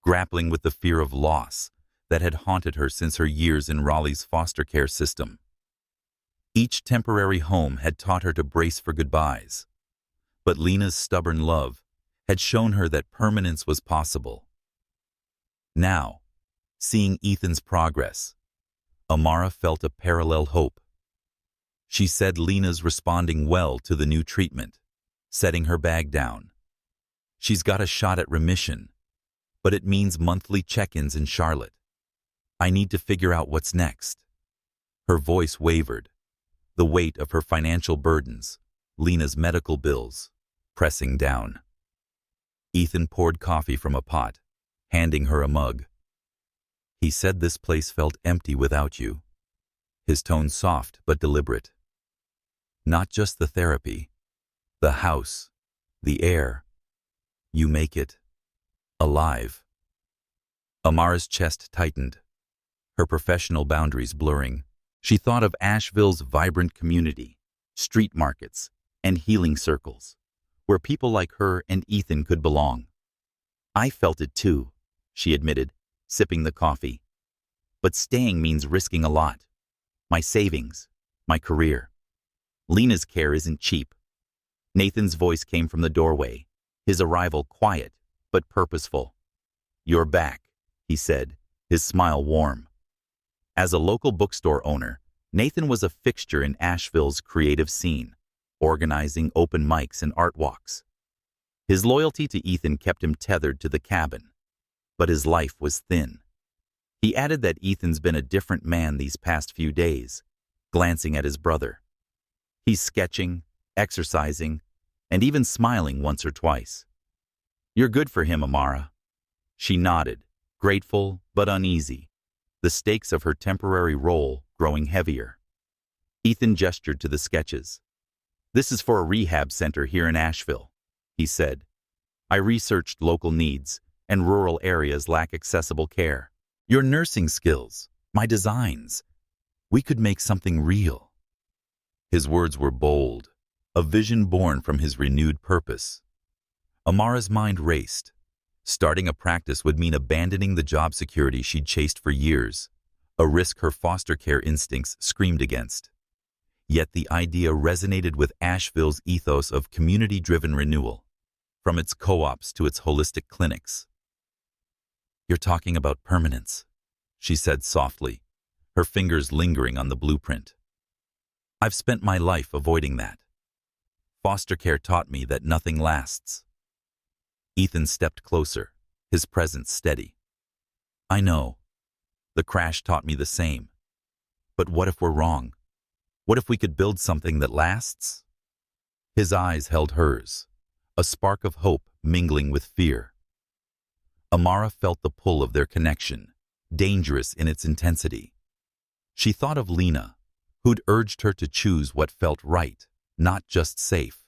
grappling with the fear of loss that had haunted her since her years in Raleigh's foster care system. Each temporary home had taught her to brace for goodbyes, but Lena's stubborn love had shown her that permanence was possible. Now, seeing Ethan's progress, Amara felt a parallel hope. She said Lena's responding well to the new treatment, setting her bag down. "She's got a shot at remission, but it means monthly check-ins in Charlotte. I need to figure out what's next." Her voice wavered, the weight of her financial burdens, Lena's medical bills, pressing down. Ethan poured coffee from a pot, handing her a mug. "He said this place felt empty without you," his tone soft but deliberate. "Not just the therapy, the house, the air. You make it alive." Amara's chest tightened, her professional boundaries blurring. She thought of Asheville's vibrant community, street markets, and healing circles, where people like her and Ethan could belong. "I felt it too," she admitted, sipping the coffee. "But staying means risking a lot. My savings, my career. Lena's care isn't cheap." Nathan's voice came from the doorway, his arrival quiet but purposeful. "You're back," he said, his smile warm. As a local bookstore owner, Nathan was a fixture in Asheville's creative scene, organizing open mics and art walks. His loyalty to Ethan kept him tethered to the cabin, but his life was thin. He added that Ethan's been a different man these past few days, glancing at his brother. He's sketching, exercising, and even smiling once or twice. "You're good for him, Amara." She nodded, grateful but uneasy, the stakes of her temporary role growing heavier. Ethan gestured to the sketches. "This is for a rehab center here in Asheville," he said. "I researched local needs, and rural areas lack accessible care. Your nursing skills, my designs, we could make something real." His words were bold, a vision born from his renewed purpose. Amara's mind raced. Starting a practice would mean abandoning the job security she'd chased for years, a risk her foster care instincts screamed against. Yet the idea resonated with Asheville's ethos of community-driven renewal, from its co-ops to its holistic clinics. "You're talking about permanence," she said softly, her fingers lingering on the blueprint. "I've spent my life avoiding that. Foster care taught me that nothing lasts." Ethan stepped closer, his presence steady. "I know. The crash taught me the same. But what if we're wrong? What if we could build something that lasts?" His eyes held hers, a spark of hope mingling with fear. Amara felt the pull of their connection, dangerous in its intensity. She thought of Lena, who'd urged her to choose what felt right, not just safe.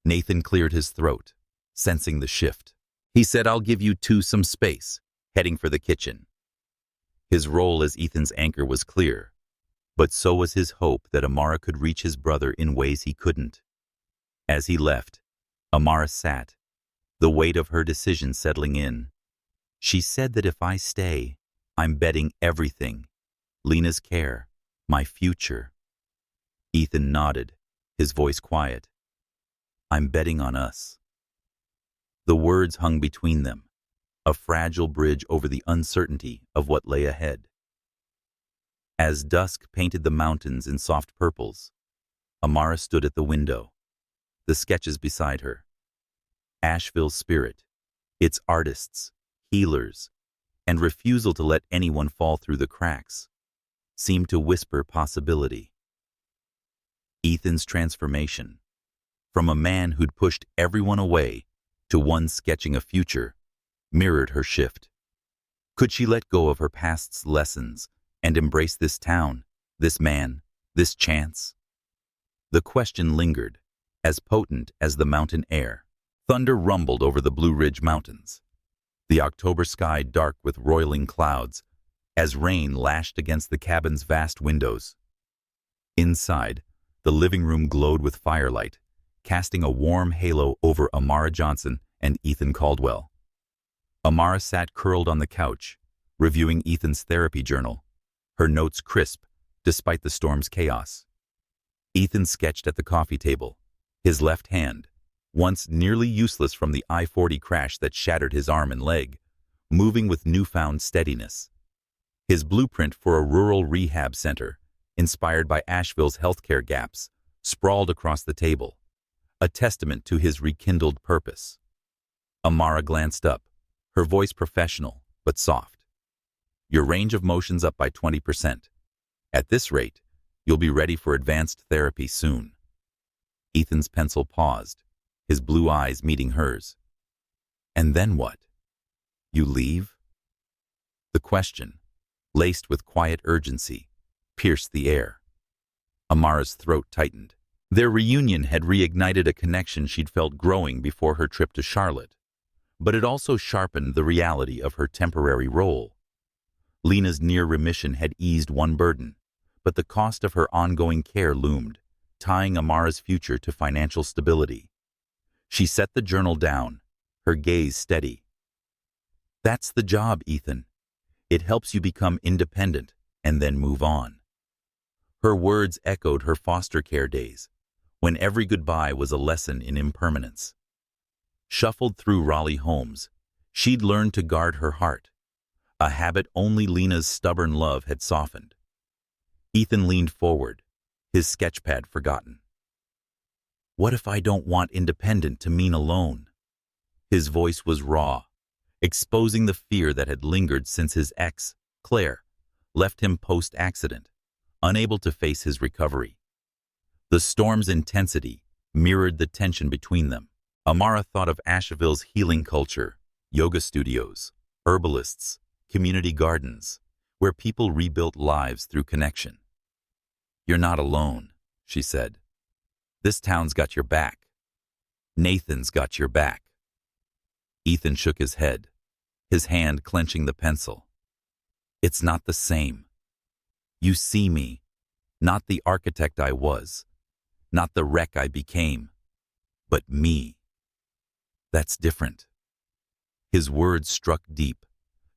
Nathan cleared his throat, sensing the shift. He said, "I'll give you two some space," heading for the kitchen. His role as Ethan's anchor was clear, but so was his hope that Amara could reach his brother in ways he couldn't. As he left, Amara sat, the weight of her decision settling in. She said that if I stay, I'm betting everything. Lena's care, my future. Ethan nodded, his voice quiet. "I'm betting on us." The words hung between them, a fragile bridge over the uncertainty of what lay ahead. As dusk painted the mountains in soft purples, Amara stood at the window, the sketches beside her. Asheville's spirit, its artists, healers, and refusal to let anyone fall through the cracks, seemed to whisper possibility. Ethan's transformation, from a man who'd pushed everyone away to one sketching a future, mirrored her shift. Could she let go of her past's lessons and embrace this town, this man, this chance? The question lingered, as potent as the mountain air. Thunder rumbled over the Blue Ridge Mountains, the October sky dark with roiling clouds, as rain lashed against the cabin's vast windows. Inside, the living room glowed with firelight, casting a warm halo over Amara Johnson and Ethan Caldwell. Amara sat curled on the couch, reviewing Ethan's therapy journal, her notes crisp despite the storm's chaos. Ethan sketched at the coffee table, his left hand, once nearly useless from the I-40 crash that shattered his arm and leg, moving with newfound steadiness. His blueprint for a rural rehab center, inspired by Asheville's healthcare gaps, sprawled across the table, a testament to his rekindled purpose. Amara glanced up, her voice professional but soft. "Your range of motion's up by 20%. At this rate, you'll be ready for advanced therapy soon." Ethan's pencil paused, his blue eyes meeting hers. "And then what? You leave?" The question, laced with quiet urgency, pierced the air. Amara's throat tightened. Their reunion had reignited a connection she'd felt growing before her trip to Charlotte, but it also sharpened the reality of her temporary role. Lena's near remission had eased one burden, but the cost of her ongoing care loomed, tying Amara's future to financial stability. She set the journal down, her gaze steady. "That's the job, Ethan. It helps you become independent and then move on." Her words echoed her foster care days, when every goodbye was a lesson in impermanence. Shuffled through Raleigh homes, she'd learned to guard her heart, a habit only Lena's stubborn love had softened. Ethan leaned forward, his sketchpad forgotten. "What if I don't want independent to mean alone?" His voice was raw, exposing the fear that had lingered since his ex, Claire, left him post-accident, unable to face his recovery. The storm's intensity mirrored the tension between them. Amara thought of Asheville's healing culture, yoga studios, herbalists, community gardens, where people rebuilt lives through connection. "You're not alone," she said. "This town's got your back. Nathan's got your back." Ethan shook his head, his hand clenching the pencil. "It's not the same. You see me, not the architect I was, not the wreck I became, but me. That's different." His words struck deep,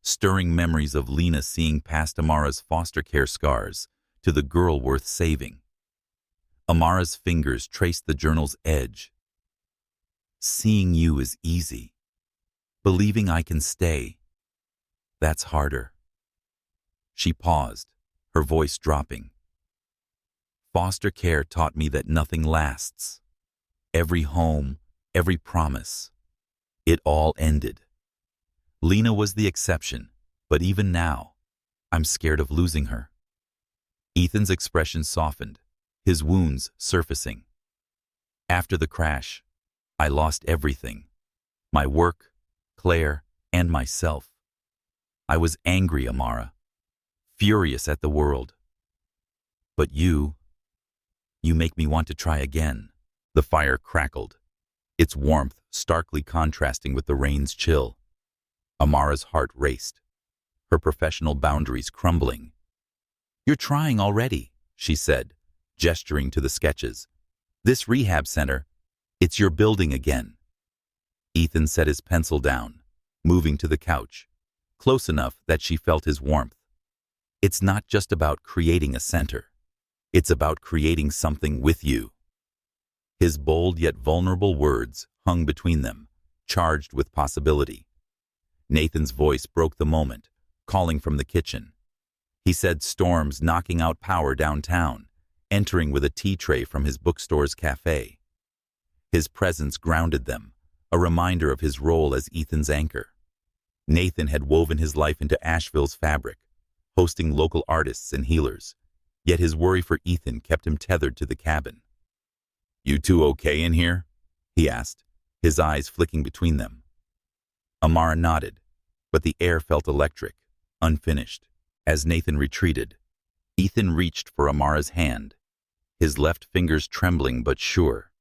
stirring memories of Lena seeing past Amara's foster care scars to the girl worth saving. Amara's fingers traced the journal's edge. "Seeing you is easy. Believing I can stay, that's harder." She paused, her voice dropping. "Foster care taught me that nothing lasts. Every home, every promise. It all ended. Lena was the exception, but even now, I'm scared of losing her." Ethan's expression softened, his wounds surfacing. "After the crash, I lost everything. My work, Claire, and myself. I was angry, Amara, furious at the world. But you make me want to try again." The fire crackled, its warmth starkly contrasting with the rain's chill. Amara's heart raced, her professional boundaries crumbling. "You're trying already," she said, gesturing to the sketches. "This rehab center, it's your building again." Ethan set his pencil down, moving to the couch, close enough that she felt his warmth. "It's not just about creating a center. It's about creating something with you." His bold yet vulnerable words hung between them, charged with possibility. Nathan's voice broke the moment, calling from the kitchen. He said storms knocking out power downtown, entering with a tea tray from his bookstore's cafe. His presence grounded them, a reminder of his role as Ethan's anchor. Nathan had woven his life into Asheville's fabric, hosting local artists and healers, yet his worry for Ethan kept him tethered to the cabin. "You two okay in here?" he asked, his eyes flicking between them. Amara nodded, but the air felt electric, unfinished. As Nathan retreated, Ethan reached for Amara's hand, his left fingers trembling but sure.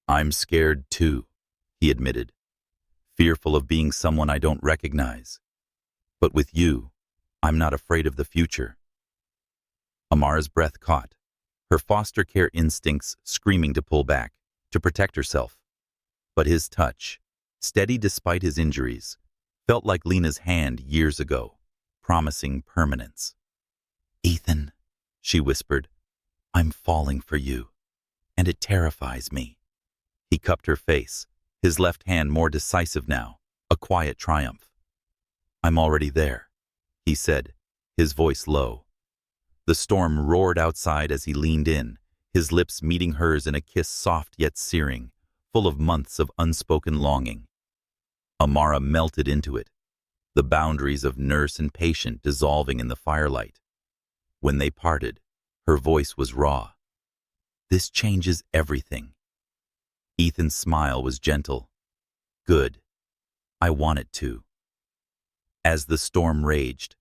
"I'm scared too," he admitted, "fearful of being someone I don't recognize. But with you, I'm not afraid of the future." Amara's breath caught, her foster care instincts screaming to pull back, to protect herself. But his touch, steady despite his injuries, felt like Lena's hand years ago, promising permanence. "Ethan," she whispered, "I'm falling for you, and it terrifies me." He cupped her face, his left hand more decisive now, a quiet triumph. "I'm already there," he said, his voice low. The storm roared outside as he leaned in, his lips meeting hers in a kiss soft yet searing, full of months of unspoken longing. Amara melted into it, the boundaries of nurse and patient dissolving in the firelight. When they parted, her voice was raw. "This changes everything." Ethan's smile was gentle. "Good. I want it to." As the storm raged,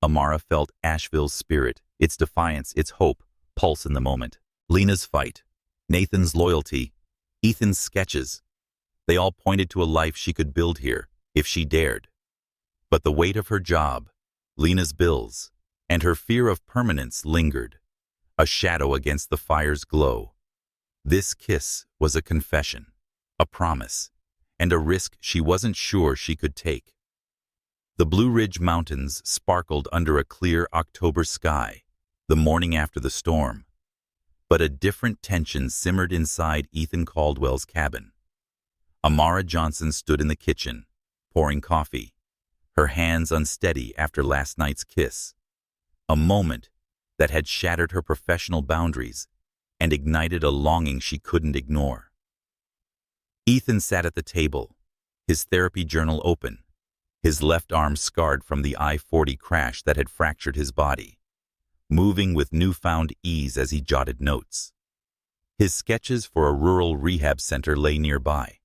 Amara felt Asheville's spirit, its defiance, its hope, pulse in the moment. Lena's fight, Nathan's loyalty, Ethan's sketches, they all pointed to a life she could build here, if she dared. But the weight of her job, Lena's bills, and her fear of permanence lingered, a shadow against the fire's glow. This kiss was a confession, a promise, and a risk she wasn't sure she could take. The Blue Ridge Mountains sparkled under a clear October sky, the morning after the storm. But a different tension simmered inside Ethan Caldwell's cabin. Amara Johnson stood in the kitchen, pouring coffee, her hands unsteady after last night's kiss. A moment that had shattered her professional boundaries and ignited a longing she couldn't ignore. Ethan sat at the table, his therapy journal open, his left arm scarred from the I-40 crash that had fractured his body, moving with newfound ease as he jotted notes. His sketches for a rural rehab center lay nearby,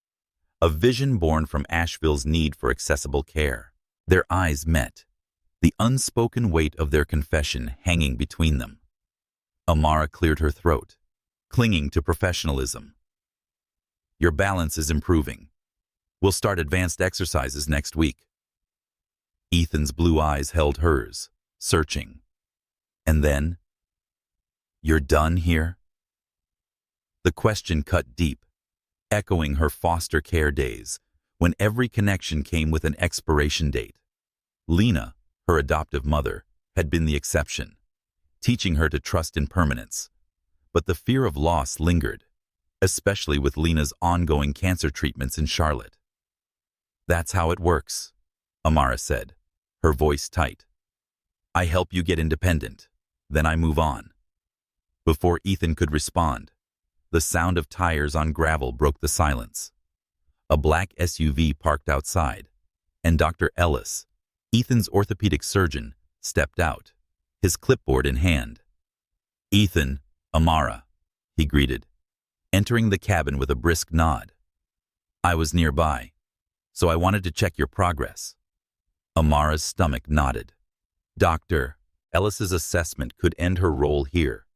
a vision born from Asheville's need for accessible care. Their eyes met, the unspoken weight of their confession hanging between them. Amara cleared her throat, clinging to professionalism. Your balance is improving. We'll start advanced exercises next week. Ethan's blue eyes held hers, searching. And then, you're done here? The question cut deep, echoing her foster care days, when every connection came with an expiration date. Lena, her adoptive mother, had been the exception, teaching her to trust in permanence. But the fear of loss lingered, especially with Lena's ongoing cancer treatments in Charlotte. That's how it works, Amara said, her voice tight. I help you get independent, then I move on. Before Ethan could respond, the sound of tires on gravel broke the silence. A black SUV parked outside, and Dr. Ellis, Ethan's orthopedic surgeon, stepped out, his clipboard in hand. Ethan, Amara, he greeted, entering the cabin with a brisk nod. I was nearby, so I wanted to check your progress. Amara's stomach nodded. Dr. Ellis's assessment could end her role here,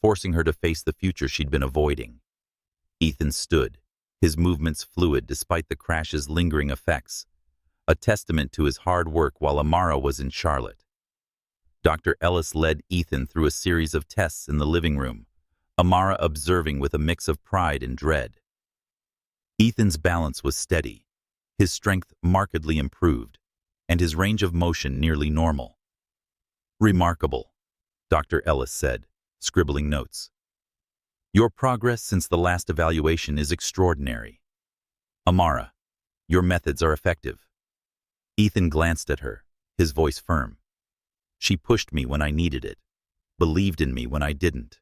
forcing her to face the future she'd been avoiding. Ethan stood, his movements fluid despite the crash's lingering effects, a testament to his hard work while Amara was in Charlotte. Dr. Ellis led Ethan through a series of tests in the living room, Amara observing with a mix of pride and dread. Ethan's balance was steady, his strength markedly improved, and his range of motion nearly normal. Remarkable, Dr. Ellis said, scribbling notes. Your progress since the last evaluation is extraordinary. Amara, your methods are effective. Ethan glanced at her, his voice firm. She pushed me when I needed it, believed in me when I didn't.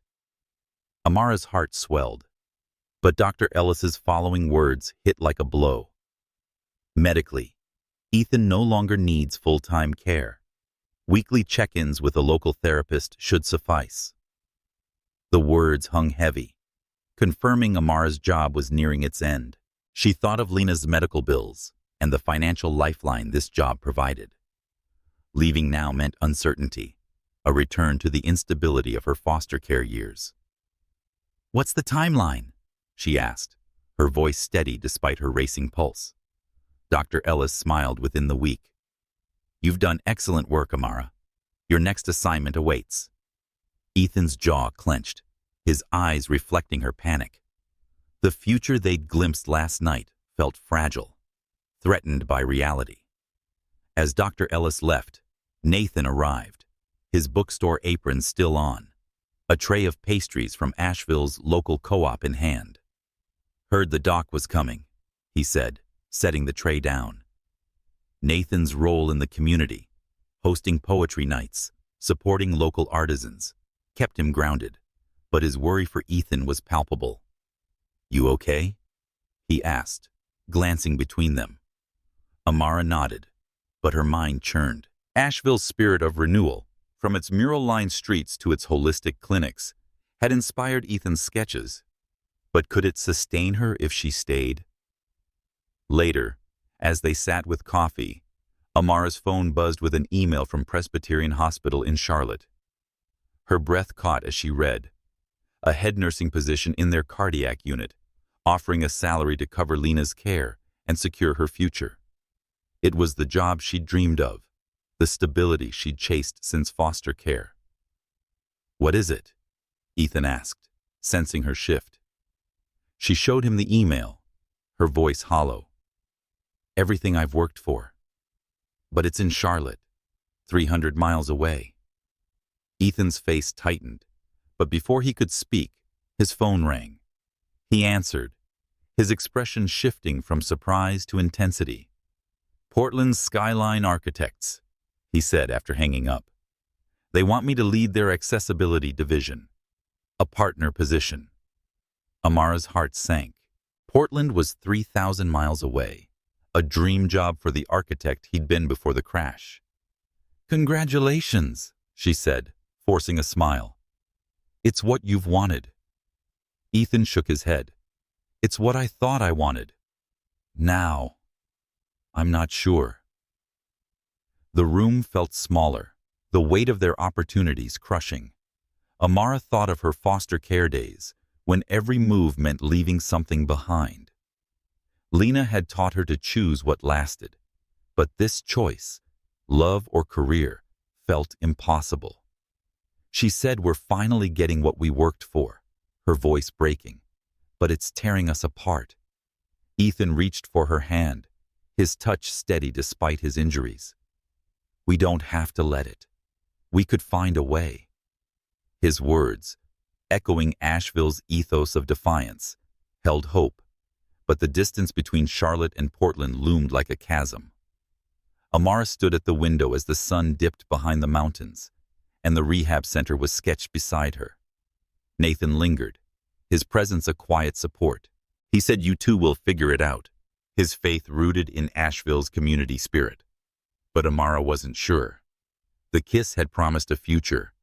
Amara's heart swelled, but Dr. Ellis's following words hit like a blow. Medically, Ethan no longer needs full-time care. Weekly check-ins with a local therapist should suffice. The words hung heavy, confirming Amara's job was nearing its end. She thought of Lena's medical bills and the financial lifeline this job provided. Leaving now meant uncertainty, a return to the instability of her foster care years. What's the timeline? She asked, her voice steady despite her racing pulse. Dr. Ellis smiled within the week. You've done excellent work, Amara. Your next assignment awaits. Ethan's jaw clenched, his eyes reflecting her panic. The future they'd glimpsed last night felt fragile, threatened by reality. As Dr. Ellis left, Nathan arrived, his bookstore apron still on, a tray of pastries from Asheville's local co-op in hand. Heard the doc was coming, he said, setting the tray down. Nathan's role in the community, hosting poetry nights, supporting local artisans, kept him grounded, but his worry for Ethan was palpable. You okay? He asked, glancing between them. Amara nodded, but her mind churned. Asheville's spirit of renewal, from its mural-lined streets to its holistic clinics, had inspired Ethan's sketches. But could it sustain her if she stayed? Later, as they sat with coffee, Amara's phone buzzed with an email from Presbyterian Hospital in Charlotte. Her breath caught as she read, a head nursing position in their cardiac unit, offering a salary to cover Lena's care and secure her future. It was the job she'd dreamed of, the stability she'd chased since foster care. What is it? Ethan asked, sensing her shift. She showed him the email, her voice hollow. Everything I've worked for. But it's in Charlotte, 300 miles away. Ethan's face tightened, but before he could speak, His phone rang. He answered, his expression shifting from surprise to intensity. "Portland's Skyline Architects," he said after hanging up. "They want me to lead their accessibility division. A partner position." Amara's heart sank. Portland was 3,000 miles away, a dream job for the architect he'd been before the crash. "Congratulations," she said, forcing a smile. "It's what you've wanted." Ethan shook his head. "It's what I thought I wanted. Now, I'm not sure." The room felt smaller, the weight of their opportunities crushing. Amara thought of her foster care days, when every move meant leaving something behind. Lena had taught her to choose what lasted, but this choice, love or career, felt impossible. She said, "We're finally getting what we worked for," her voice breaking, "but it's tearing us apart." Ethan reached for her hand, his touch steady despite his injuries. "We don't have to let it. We could find a way." His words, echoing Asheville's ethos of defiance, held hope, but the distance between Charlotte and Portland loomed like a chasm. Amara stood at the window as the sun dipped behind the mountains, and the rehab center was sketched beside her. Nathan lingered, his presence a quiet support. He said, "You two will figure it out," his faith rooted in Asheville's community spirit. But Amara wasn't sure. The kiss had promised a future,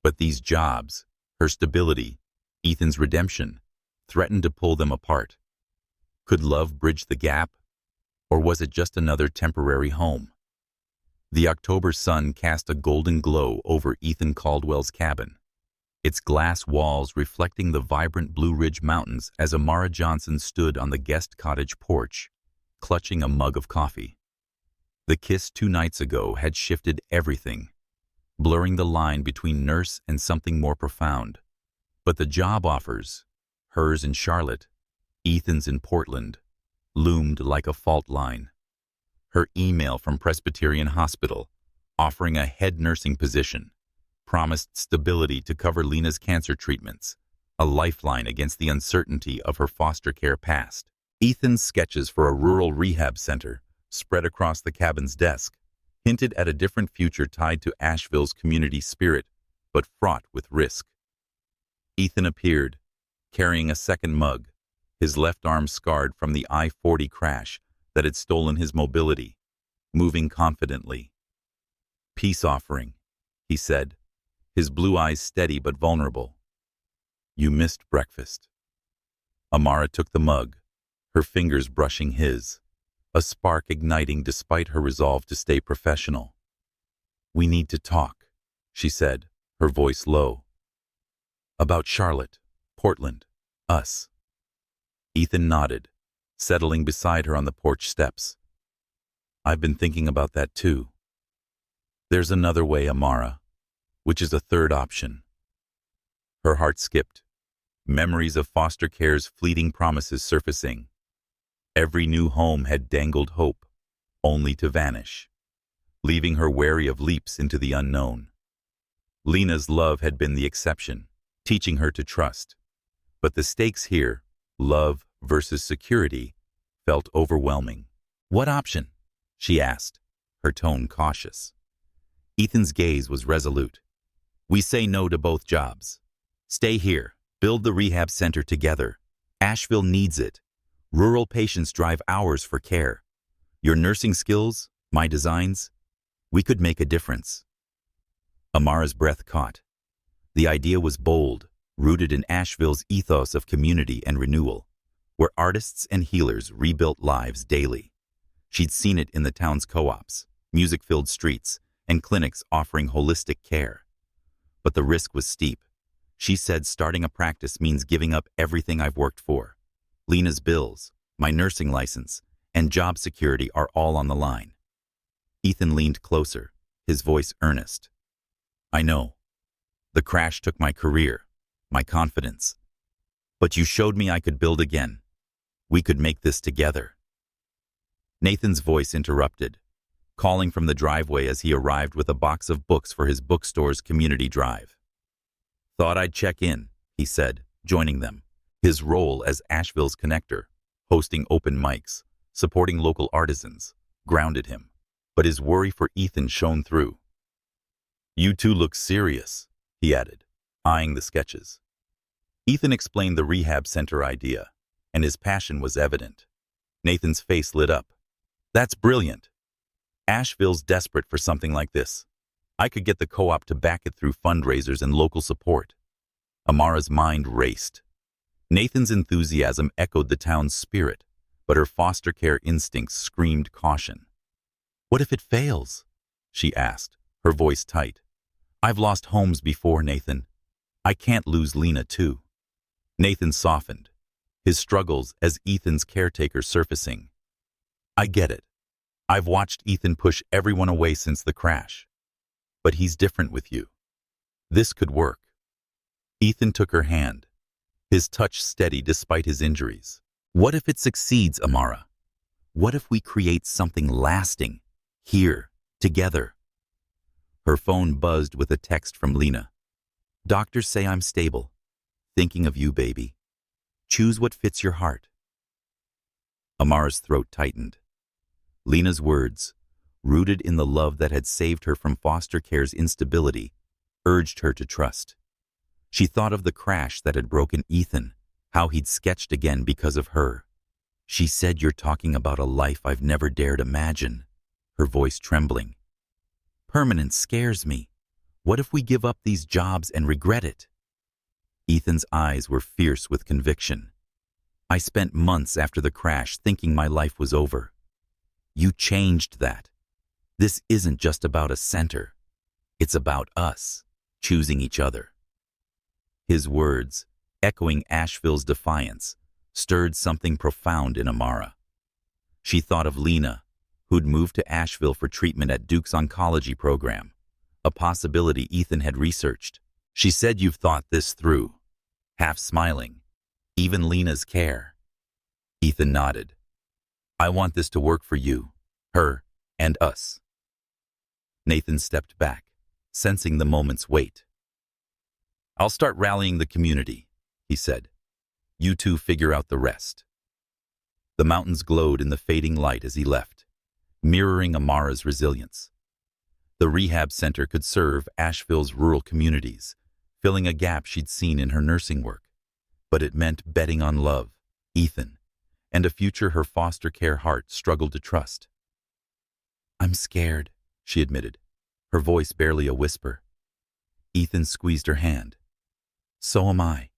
but these jobs, her stability, Ethan's redemption, threatened to pull them apart. Could love bridge the gap, or was it just another temporary home? The October sun cast a golden glow over Ethan Caldwell's cabin, its glass walls reflecting the vibrant Blue Ridge Mountains as Amara Johnson stood on the guest cottage porch, clutching a mug of coffee. The kiss 2 nights ago had shifted everything, blurring the line between nurse and something more profound. But the job offers, hers in Charlotte, Ethan's in Portland, loomed like a fault line. Her email from Presbyterian Hospital, offering a head nursing position, promised stability to cover Lena's cancer treatments, a lifeline against the uncertainty of her foster care past. Ethan's sketches for a rural rehab center, spread across the cabin's desk, hinted at a different future tied to Asheville's community spirit, but fraught with risk. Ethan appeared, carrying a second mug, his left arm scarred from the I-40 crash that had stolen his mobility, moving confidently. "Peace offering," he said, his blue eyes steady but vulnerable. "You missed breakfast." Amara took the mug, her fingers brushing his, a spark igniting despite her resolve to stay professional. "We need to talk," she said, her voice low. "About Charlotte, Portland, us." Ethan nodded, settling beside her on the porch steps. "I've been thinking about that too. There's another way, Amara, which is a third option." Her heart skipped, memories of foster care's fleeting promises surfacing. Every new home had dangled hope, only to vanish, leaving her wary of leaps into the unknown. Lena's love had been the exception, teaching her to trust. But the stakes here, love versus security, felt overwhelming. "What option?" she asked, her tone cautious. Ethan's gaze was resolute. "We say no to both jobs. Stay here, build the rehab center together. Asheville needs it. Rural patients drive hours for care. Your nursing skills, my designs, we could make a difference." Amara's breath caught. The idea was bold, rooted in Asheville's ethos of community and renewal, where artists and healers rebuilt lives daily. She'd seen it in the town's co-ops, music-filled streets, and clinics offering holistic care. But the risk was steep. She said, "Starting a practice means giving up everything I've worked for. Lena's bills, my nursing license, and job security are all on the line." Ethan leaned closer, his voice earnest. "I know. The crash took my career, my confidence. But you showed me I could build again. We could make this together." Nathan's voice interrupted, calling from the driveway as he arrived with a box of books for his bookstore's community drive. "Thought I'd check in," he said, joining them. His role as Asheville's connector, hosting open mics, supporting local artisans, grounded him. But his worry for Ethan shone through. "You two look serious," he added, eyeing the sketches. Ethan explained the rehab center idea, and his passion was evident. Nathan's face lit up. "That's brilliant. Asheville's desperate for something like this. I could get the co-op to back it through fundraisers and local support." Amara's mind raced. Nathan's enthusiasm echoed the town's spirit, but her foster care instincts screamed caution. "What if it fails?" she asked, her voice tight. "I've lost homes before, Nathan. I can't lose Lena too." Nathan softened, his struggles as Ethan's caretaker surfacing. "I get it. I've watched Ethan push everyone away since the crash. But he's different with you. This could work." Ethan took her hand, his touch steady despite his injuries. "What if it succeeds, Amara? What if we create something lasting, here, together?" Her phone buzzed with a text from Lena. "Doctors say I'm stable. Thinking of you, baby. Choose what fits your heart." Amara's throat tightened. Lena's words, rooted in the love that had saved her from foster care's instability, urged her to trust. She thought of the crash that had broken Ethan, how he'd sketched again because of her. "She said you're talking about a life I've never dared imagine," her voice trembling. "Permanence scares me. What if we give up these jobs and regret it?" Ethan's eyes were fierce with conviction. "I spent months after the crash thinking my life was over. You changed that. This isn't just about a center. It's about us, choosing each other." His words, echoing Asheville's defiance, stirred something profound in Amara. She thought of Lena, who'd moved to Asheville for treatment at Duke's oncology program, a possibility Ethan had researched. She said, "You've thought this through," half smiling. "Even Lena's care." Ethan nodded. "I want this to work for you, her, and us." Nathan stepped back, sensing the moment's weight. "I'll start rallying the community," he said. "You two figure out the rest." The mountains glowed in the fading light as he left, mirroring Amara's resilience. The rehab center could serve Asheville's rural communities, filling a gap she'd seen in her nursing work. But it meant betting on love, Ethan, and a future her foster care heart struggled to trust. "I'm scared," she admitted, her voice barely a whisper. Ethan squeezed her hand. "So am I.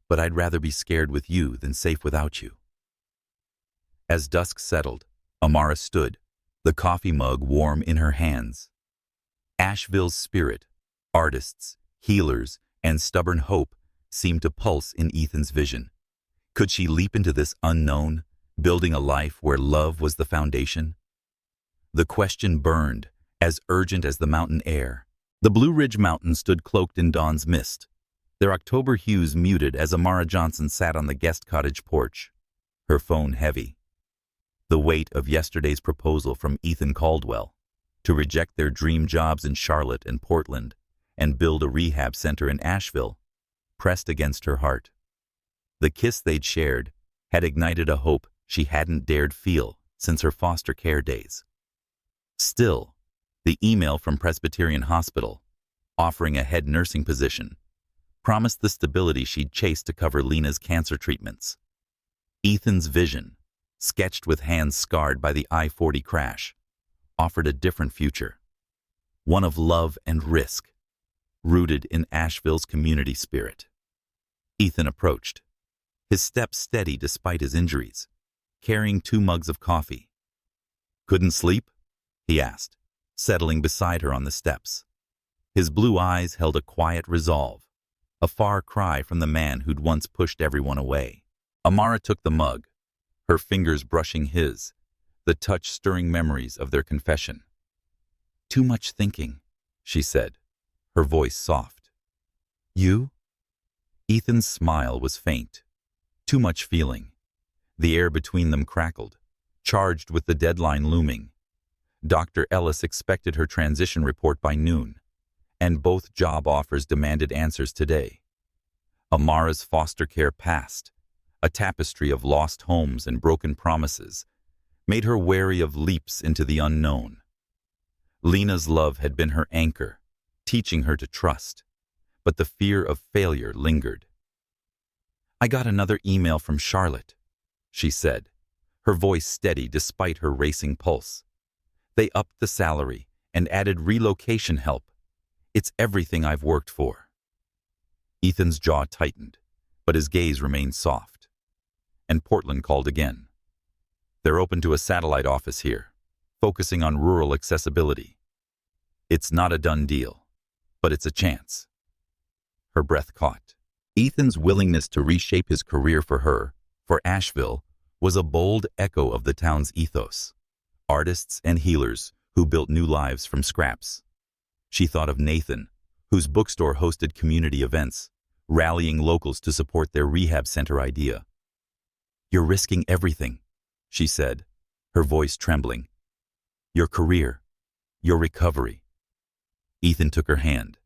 But I'd rather be scared with you than safe without you." As dusk settled, Amara stood, the coffee mug warm in her hands. Asheville's spirit, artists, healers, and stubborn hope seemed to pulse in Ethan's vision. Could she leap into this unknown, building a life where love was the foundation? The question burned, as urgent as the mountain air. The Blue Ridge Mountains stood cloaked in dawn's mist, their October hues muted as Amara Johnson sat on the guest cottage porch, her phone heavy. The weight of yesterday's proposal from Ethan Caldwell to reject their dream jobs in Charlotte and Portland and build a rehab center in Asheville pressed against her heart. The kiss they'd shared had ignited a hope she hadn't dared feel since her foster care days. Still, the email from Presbyterian Hospital, offering a head nursing position, promised the stability she'd chased to cover Lena's cancer treatments. Ethan's vision, sketched with hands scarred by the I-40 crash, offered a different future, one of love and risk, rooted in Asheville's community spirit. Ethan approached, his steps steady despite his injuries, carrying 2 mugs of coffee. "Couldn't sleep?" he asked, settling beside her on the steps. His blue eyes held a quiet resolve, a far cry from the man who'd once pushed everyone away. Amara took the mug, her fingers brushing his, the touch stirring memories of their confession. "Too much thinking," she said, her voice soft. "You?" Ethan's smile was faint. Too much feeling. The air between them crackled, charged with the deadline looming. Dr. Ellis expected her transition report by noon, and both job offers demanded answers today. Amara's foster care past, a tapestry of lost homes and broken promises, made her wary of leaps into the unknown. Lena's love had been her anchor, teaching her to trust, but the fear of failure lingered. "I got another email from Charlotte," she said, her voice steady despite her racing pulse. "They upped the salary and added relocation help. It's everything I've worked for." Ethan's jaw tightened, but his gaze remained soft. And Portland called again. "They're open to a satellite office here, focusing on rural accessibility. It's not a done deal, but it's a chance." Her breath caught. Ethan's willingness to reshape his career for her, for Asheville, was a bold echo of the town's ethos. Artists and healers who built new lives from scraps. She thought of Nathan, whose bookstore hosted community events, rallying locals to support their rehab center idea. "You're risking everything," she said, her voice trembling. "Your career, your recovery." Ethan took her hand,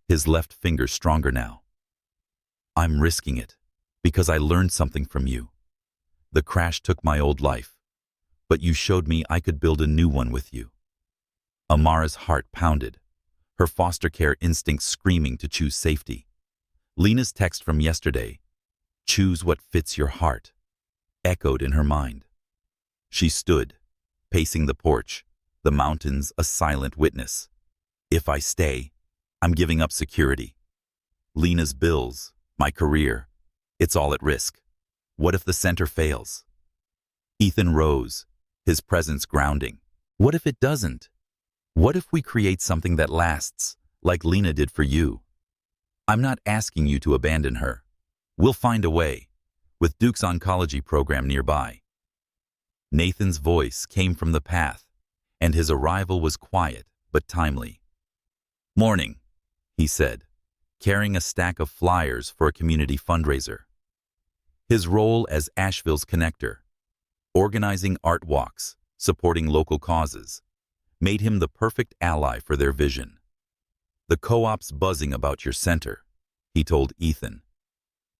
his left finger stronger now. "I'm risking it because I learned something from you. The crash took my old life, but you showed me I could build a new one with you." Amara's heart pounded, her foster care instincts screaming to choose safety. Lena's text from yesterday, "Choose what fits your heart," echoed in her mind. She stood, pacing the porch, the mountains a silent witness. "If I stay, I'm giving up security. Lena's bills, my career, it's all at risk. What if the center fails?" Ethan rose, his presence grounding. "What if it doesn't? What if we create something that lasts, like Lena did for you? I'm not asking you to abandon her. We'll find a way, with Duke's oncology program nearby." Nathan's voice came from the path, and his arrival was quiet but timely. "Morning," he said, carrying a stack of flyers for a community fundraiser. His role as Asheville's connector, organizing art walks, supporting local causes, made him the perfect ally for their vision. "The co-op's buzzing about your center," he told Ethan.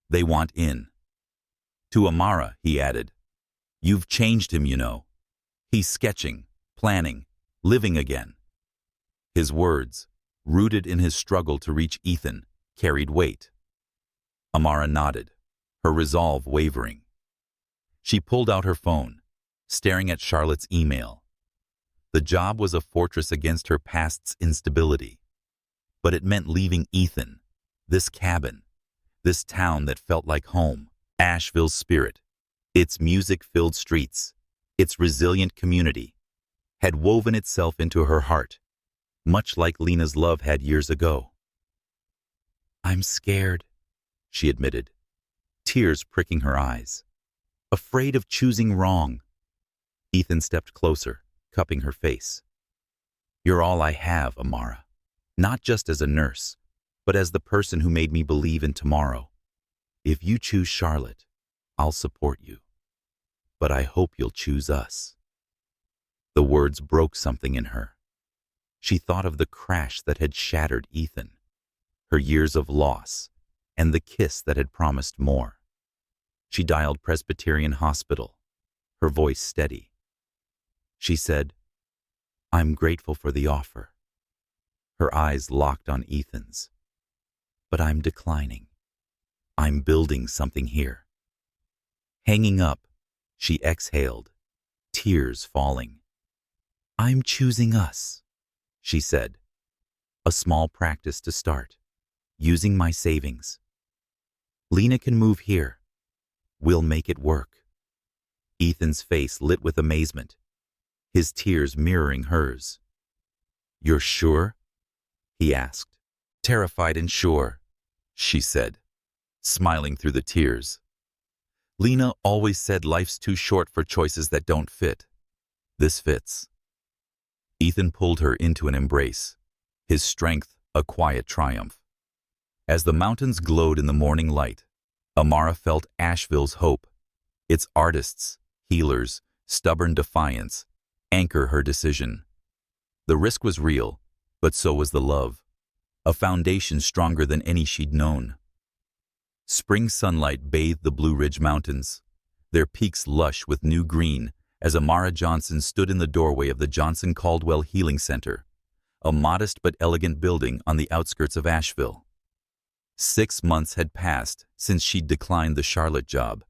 "They want in." To Amara, he added, "You've changed him, you know. He's sketching, planning, living again." His words, rooted in his struggle to reach Ethan, carried weight. Amara nodded, her resolve wavering. She pulled out her phone, staring at Charlotte's email. The job was a fortress against her past's instability, but it meant leaving Ethan, this cabin, this town that felt like home. Asheville's spirit, its music-filled streets, its resilient community, had woven itself into her heart, much like Lena's love had years ago. "I'm scared," she admitted, tears pricking her eyes. "Afraid of choosing wrong." Ethan stepped closer, cupping her face. "You're all I have, Amara. Not just as a nurse, but as the person who made me believe in tomorrow. If you choose Charlotte, I'll support you. But I hope you'll choose us." The words broke something in her. She thought of the crash that had shattered Ethan, her years of loss, and the kiss that had promised more. She dialed Presbyterian Hospital, her voice steady. She said, "I'm grateful for the offer." Her eyes locked on Ethan's. "But I'm declining. I'm building something here." Hanging up, she exhaled, tears falling. "I'm choosing us," she said. "A small practice to start, using my savings. Lena can move here. We'll make it work." Ethan's face lit with amazement, his tears mirroring hers. "You're sure?" he asked. "Terrified and sure," she said, smiling through the tears. "Lena always said life's too short for choices that don't fit. This fits." Ethan pulled her into an embrace, his strength a quiet triumph. As the mountains glowed in the morning light, Amara felt Asheville's hope, its artists, healers, stubborn defiance, anchor her decision. The risk was real, but so was the love, a foundation stronger than any she'd known. Spring sunlight bathed the Blue Ridge Mountains, their peaks lush with new green, as Amara Johnson stood in the doorway of the Ethan Caldwell Healing Center, a modest but elegant building on the outskirts of Asheville. 6 months had passed since she'd declined the Charlotte job,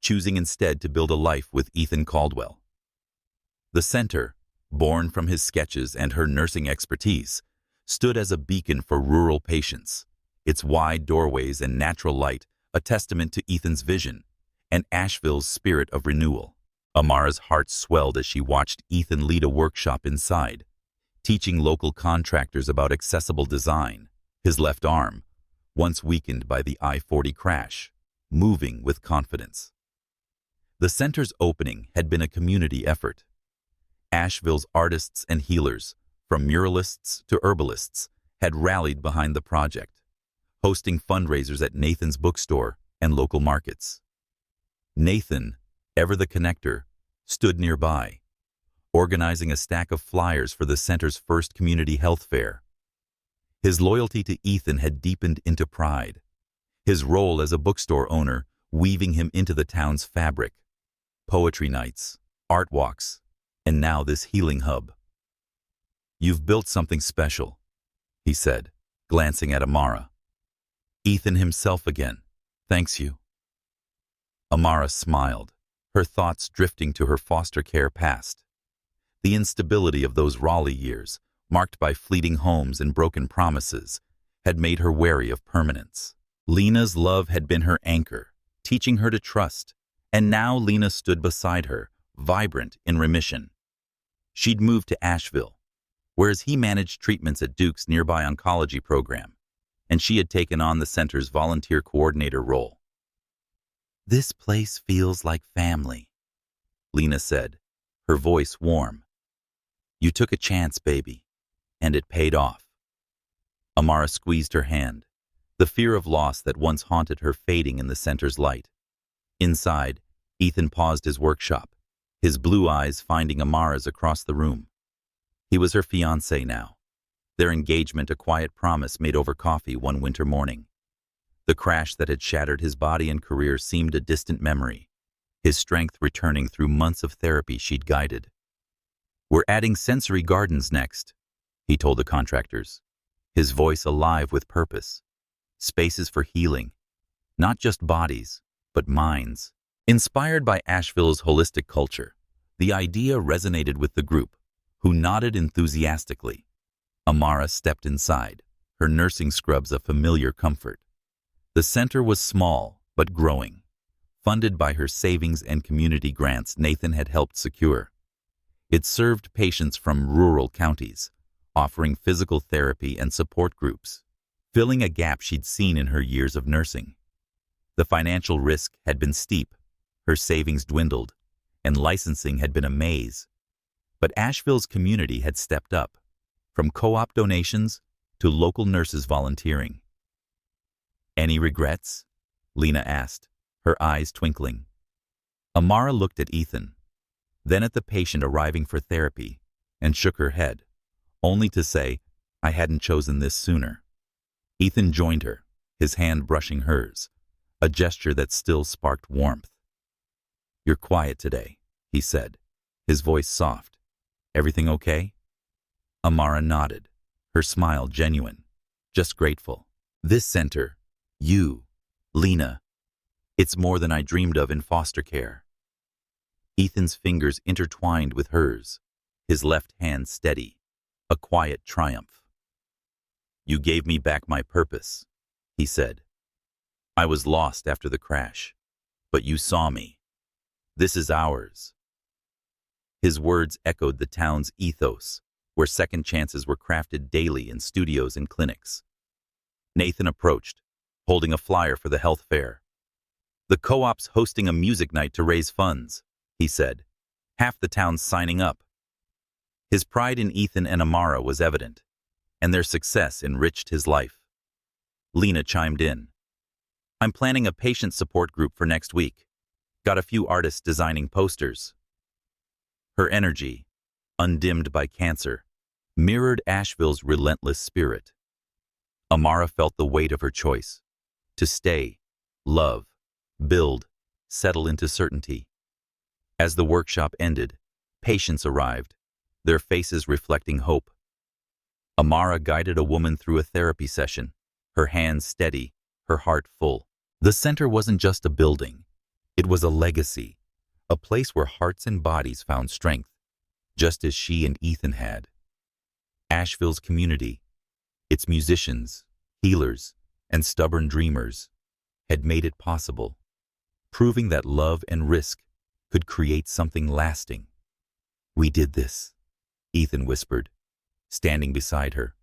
choosing instead to build a life with Ethan Caldwell. The center, born from his sketches and her nursing expertise, stood as a beacon for rural patients, its wide doorways and natural light a testament to Ethan's vision and Asheville's spirit of renewal. Amara's heart swelled as she watched Ethan lead a workshop inside, teaching local contractors about accessible design, his left arm, once weakened by the I-40 crash, moving with confidence. The center's opening had been a community effort. Asheville's artists and healers, from muralists to herbalists, had rallied behind the project, hosting fundraisers at Nathan's bookstore and local markets. Nathan, ever the connector, stood nearby, organizing a stack of flyers for the center's first community health fair. His loyalty to Ethan had deepened into pride, his role as a bookstore owner weaving him into the town's fabric. Poetry nights, art walks, and now this healing hub. "You've built something special," he said, glancing at Amara. "Ethan himself again. Thanks you." Amara smiled, her thoughts drifting to her foster care past. The instability of those Raleigh years, marked by fleeting homes and broken promises, had made her wary of permanence. Lena's love had been her anchor, teaching her to trust, and now Lena stood beside her, vibrant in remission. She'd moved to Asheville, whereas he managed treatments at Duke's nearby oncology program, and she had taken on the center's volunteer coordinator role. "This place feels like family," Lena said, her voice warm. "You took a chance, baby, and it paid off." Amara squeezed her hand, the fear of loss that once haunted her fading in the center's light. Inside, Ethan paused his workshop, his blue eyes finding Amara's across the room. He was her fiancé now, their engagement a quiet promise made over coffee one winter morning. The crash that had shattered his body and career seemed a distant memory, his strength returning through months of therapy she'd guided. "We're adding sensory gardens next," he told the contractors, his voice alive with purpose. Spaces for healing, not just bodies, but minds. Inspired by Asheville's holistic culture, the idea resonated with the group, who nodded enthusiastically. Amara stepped inside, her nursing scrubs a familiar comfort. The center was small, but growing, funded by her savings and community grants Nathan had helped secure. It served patients from rural counties, offering physical therapy and support groups, filling a gap she'd seen in her years of nursing. The financial risk had been steep, her savings dwindled, and licensing had been a maze. But Asheville's community had stepped up, from co-op donations to local nurses volunteering. "Any regrets?" Lena asked, her eyes twinkling. Amara looked at Ethan, then at the patient arriving for therapy, and shook her head, only to say, "I hadn't chosen this sooner." Ethan joined her, his hand brushing hers, a gesture that still sparked warmth. "You're quiet today," he said, his voice soft. "Everything okay?" Amara nodded, her smile genuine, just grateful. "This center, you, Lena, it's more than I dreamed of in foster care." Ethan's fingers intertwined with hers, his left hand steady, a quiet triumph. "You gave me back my purpose," he said. "I was lost after the crash, but you saw me. This is ours." His words echoed the town's ethos, where second chances were crafted daily in studios and clinics. Nathan approached, holding a flyer for the health fair. "The co-op's hosting a music night to raise funds," he said. "Half the town's signing up." His pride in Ethan and Amara was evident, and their success enriched his life. Lena chimed in. "I'm planning a patient support group for next week. Got a few artists designing posters." Her energy, undimmed by cancer, mirrored Asheville's relentless spirit. Amara felt the weight of her choice, to stay, love, build, settle into certainty. As the workshop ended, patients arrived, their faces reflecting hope. Amara guided a woman through a therapy session, her hands steady, her heart full. The center wasn't just a building. It was a legacy, a place where hearts and bodies found strength, just as she and Ethan had. Asheville's community, its musicians, healers, and stubborn dreamers, had made it possible, proving that love and risk could create something lasting. "We did this," Ethan whispered, standing beside her.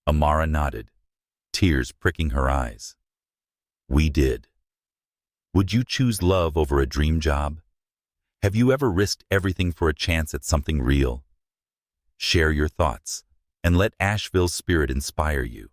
Amara nodded, tears pricking her eyes. "We did." Would you choose love over a dream job? Have you ever risked everything for a chance at something real? Share your thoughts and let Asheville's spirit inspire you.